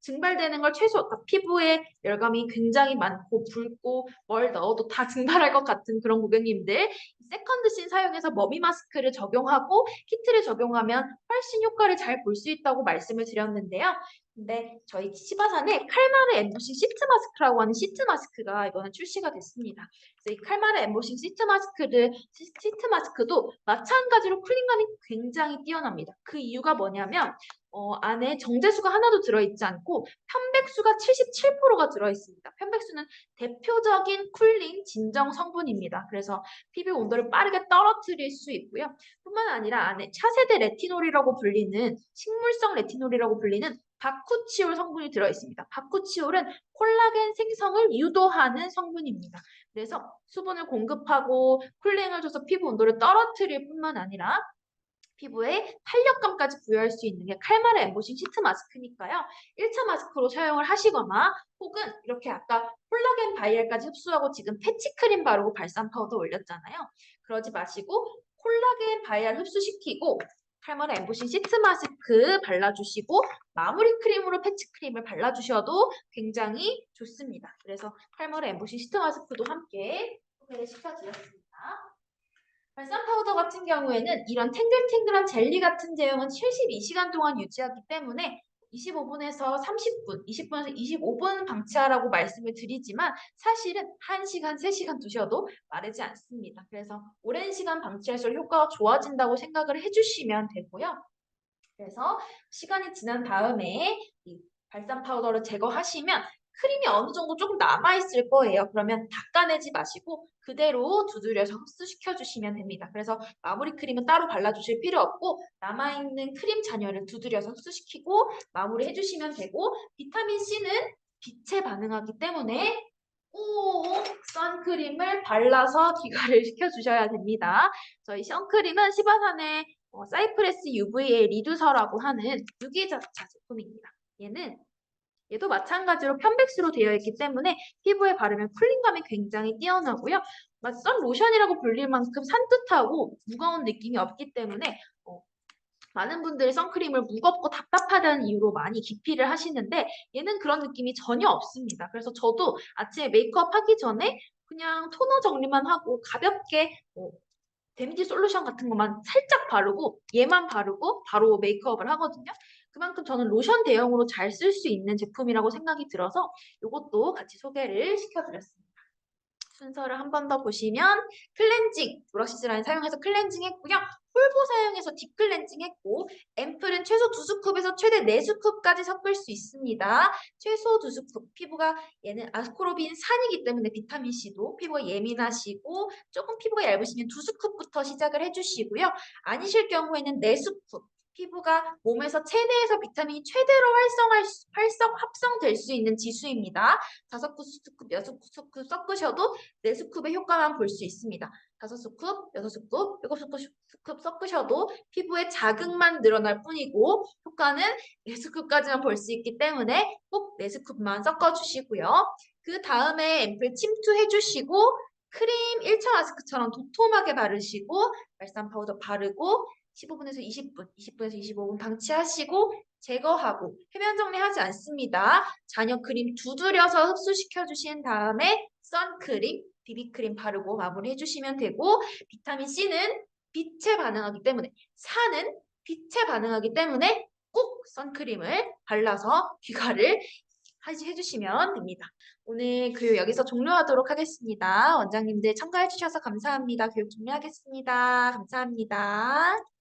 증발되는 걸 그러니까 피부에 열감이 굉장히 많고 붉고 뭘 넣어도 다 증발할 것 같은 그런 고객님들 세컨드 씬 사용해서 머미 마스크를 적용하고 키트를 적용하면 훨씬 효과를 잘 볼 수 있다고 말씀을 드렸는데요. 근데 저희 시바산에 칼마르 엠보싱 시트 마스크라고 하는 시트 마스크가 이번에 출시가 됐습니다. 그래서 이 칼마르 엠보싱 시트 마스크도 마찬가지로 쿨링감이 굉장히 뛰어납니다. 그 이유가 뭐냐면 안에 정제수가 하나도 들어있지 않고 편백수가 77%가 들어있습니다. 편백수는 대표적인 쿨링 진정 성분입니다. 그래서 피부 온도를 빠르게 떨어뜨릴 수 있고요. 뿐만 아니라 안에 차세대 레티놀이라고 불리는 식물성 레티놀이라고 불리는 바쿠치올 성분이 들어있습니다. 바쿠치올은 콜라겐 생성을 유도하는 성분입니다. 그래서 수분을 공급하고 쿨링을 줘서 피부 온도를 떨어뜨릴 뿐만 아니라 피부에 탄력감까지 부여할 수 있는 게 칼마르 엠보싱 시트 마스크니까요. 1차 마스크로 사용을 하시거나 혹은 이렇게 아까 콜라겐 바이알까지 흡수하고 지금 패치 크림 바르고 발산 파우더 올렸잖아요. 그러지 마시고 콜라겐 바이알 흡수시키고 칼마르 엠보싱 시트 마스크 발라주시고 마무리 크림으로 패치 크림을 발라주셔도 굉장히 좋습니다. 그래서 칼마르 엠보싱 시트 마스크도 함께 소개를 시켜드렸습니다. 발산 파우더 같은 경우에는 이런 탱글탱글한 젤리 같은 제형은 72시간 동안 유지하기 때문에 25분에서 30분, 20분에서 25분 방치하라고 말씀을 드리지만 사실은 1시간, 3시간 두셔도 마르지 않습니다. 그래서 오랜 시간 방치할수록 효과가 좋아진다고 생각을 해주시면 되고요. 그래서 시간이 지난 다음에 이 발산 파우더를 제거하시면 크림이 어느 정도 조금 남아있을 거예요. 그러면 닦아내지 마시고 그대로 두드려서 흡수시켜 주시면 됩니다. 그래서 마무리 크림은 따로 발라주실 필요 없고 남아있는 크림 잔여를 두드려서 흡수시키고 마무리해 주시면 되고 비타민C는 빛에 반응하기 때문에 꼭 선크림을 발라서 귀가를 시켜주셔야 됩니다. 저희 선크림은 시바산의 사이프레스 UVA 리두서라고 하는 유기자차 제품입니다. 얘도 마찬가지로 편백수로 되어 있기 때문에 피부에 바르면 쿨링감이 굉장히 뛰어나고요. 선 로션이라고 불릴 만큼 산뜻하고 무거운 느낌이 없기 때문에 많은 분들이 선크림을 무겁고 답답하다는 이유로 많이 기피를 하시는데 얘는 그런 느낌이 전혀 없습니다. 그래서 저도 아침에 메이크업 하기 전에 그냥 토너 정리만 하고 가볍게 데미지 솔루션 같은 것만 살짝 바르고 얘만 바르고 바로 메이크업을 하거든요. 그만큼 저는 로션 대용으로 잘 쓸 수 있는 제품이라고 생각이 들어서 이것도 같이 소개를 시켜드렸습니다. 순서를 한 번 더 보시면 클렌징, 브러쉬 라인 사용해서 클렌징 했고요. 폴보 사용해서 딥클렌징 했고 앰플은 최소 2스쿱에서 최대 4스쿱까지 섞을 수 있습니다. 최소 2스쿱, 피부가 얘는 아스코르빈 산이기 때문에 비타민C도 피부가 예민하시고 조금 피부가 얇으시면 2스쿱부터 시작을 해주시고요. 아니실 경우에는 4스쿱, 피부가 몸에서 체내에서 비타민이 최대로 합성될 수 있는 지수입니다. 5스쿱, 6스쿱 섞으셔도 4스쿱의 효과만 볼 수 있습니다. 5스쿱, 6스쿱, 7스쿱 섞으셔도 피부에 자극만 늘어날 뿐이고 효과는 4스쿱까지만 볼 수 있기 때문에 꼭 4스쿱만 섞어주시고요. 그 다음에 앰플 침투해주시고 크림 1차 마스크처럼 도톰하게 바르시고 발산 파우더 바르고 15분에서 20분, 20분에서 25분 방치하시고 제거하고 해면 정리하지 않습니다. 잔여 크림 두드려서 흡수시켜 주신 다음에 선크림, 비비크림 바르고 마무리 해주시면 되고 비타민C는 빛에 반응하기 때문에 산은 빛에 반응하기 때문에 꼭 선크림을 발라서 귀가를 해주시면 됩니다. 오늘 교육 여기서 종료하도록 하겠습니다. 원장님들 참가해 주셔서 감사합니다. 교육 종료하겠습니다. 감사합니다.